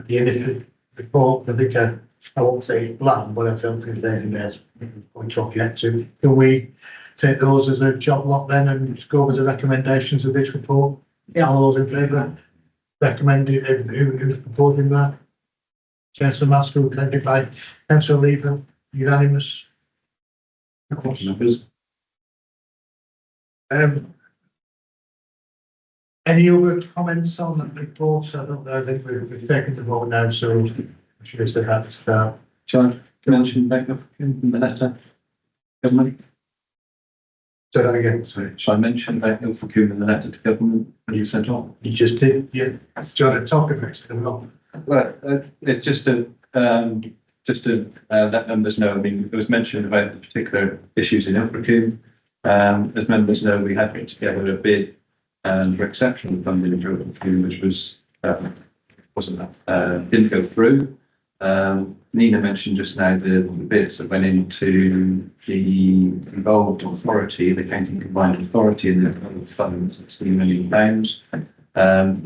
The initial report, I think, I won't say bland, but I don't think there's anything there's going to object to. Can we take those as a job lot then and go over the recommendations of this report? Yeah. All those in favour? Recommended, who's proposing that? Councillor Maskell, seconded by Councillor Lever, unanimous. Any other comments on the report? I don't know, I think we've taken the vote now, so I should have said that to start. Shall I mention back in the letter? Government? Say that again, sorry. Shall I mention about Ilford Combe in the letter to government when you sent on? You just did, yeah. Do you want to talk about it as well? Well, it's just to let members know, I mean, it was mentioned about the particular issues in Ilford Combe. As members know, we had put together a bid for exceptional funding for Ilford Combe, which was, didn't go through. Nina mentioned just now the bits that went into the involved authority, the County Combined Authority, and the funds, £16 million.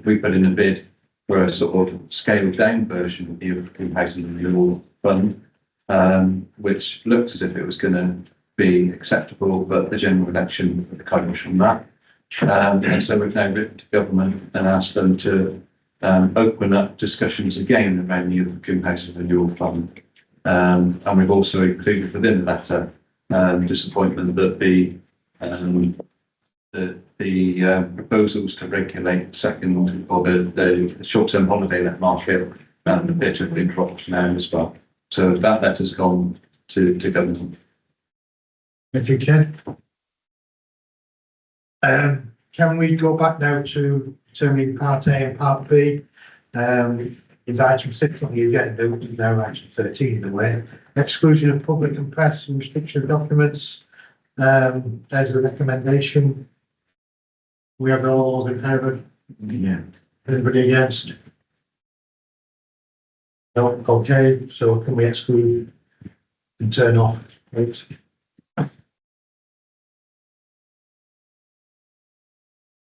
We put in a bid for a sort of scaled down version of the Ilford Housing Renewal Fund, which looked as if it was going to be acceptable, but the general election put the kibosh on that. And so we've now written to government and asked them to open up discussions again around the Ilford Combe Housing Renewal Fund. And we've also included within the letter disappointment that the proposals to regulate second or the short-term holiday let market and the pitch have been dropped now as well. So that letter's gone to government. Thank you, Ken. Can we go back now to determining part A and part B? Is item 6 on the agenda, which is now item 13 in the way. Exclusion of public and press and restriction of documents. There's the recommendation. We have all those in favour? Yeah. Anybody against? No, okay, so can we exclude and turn off, please?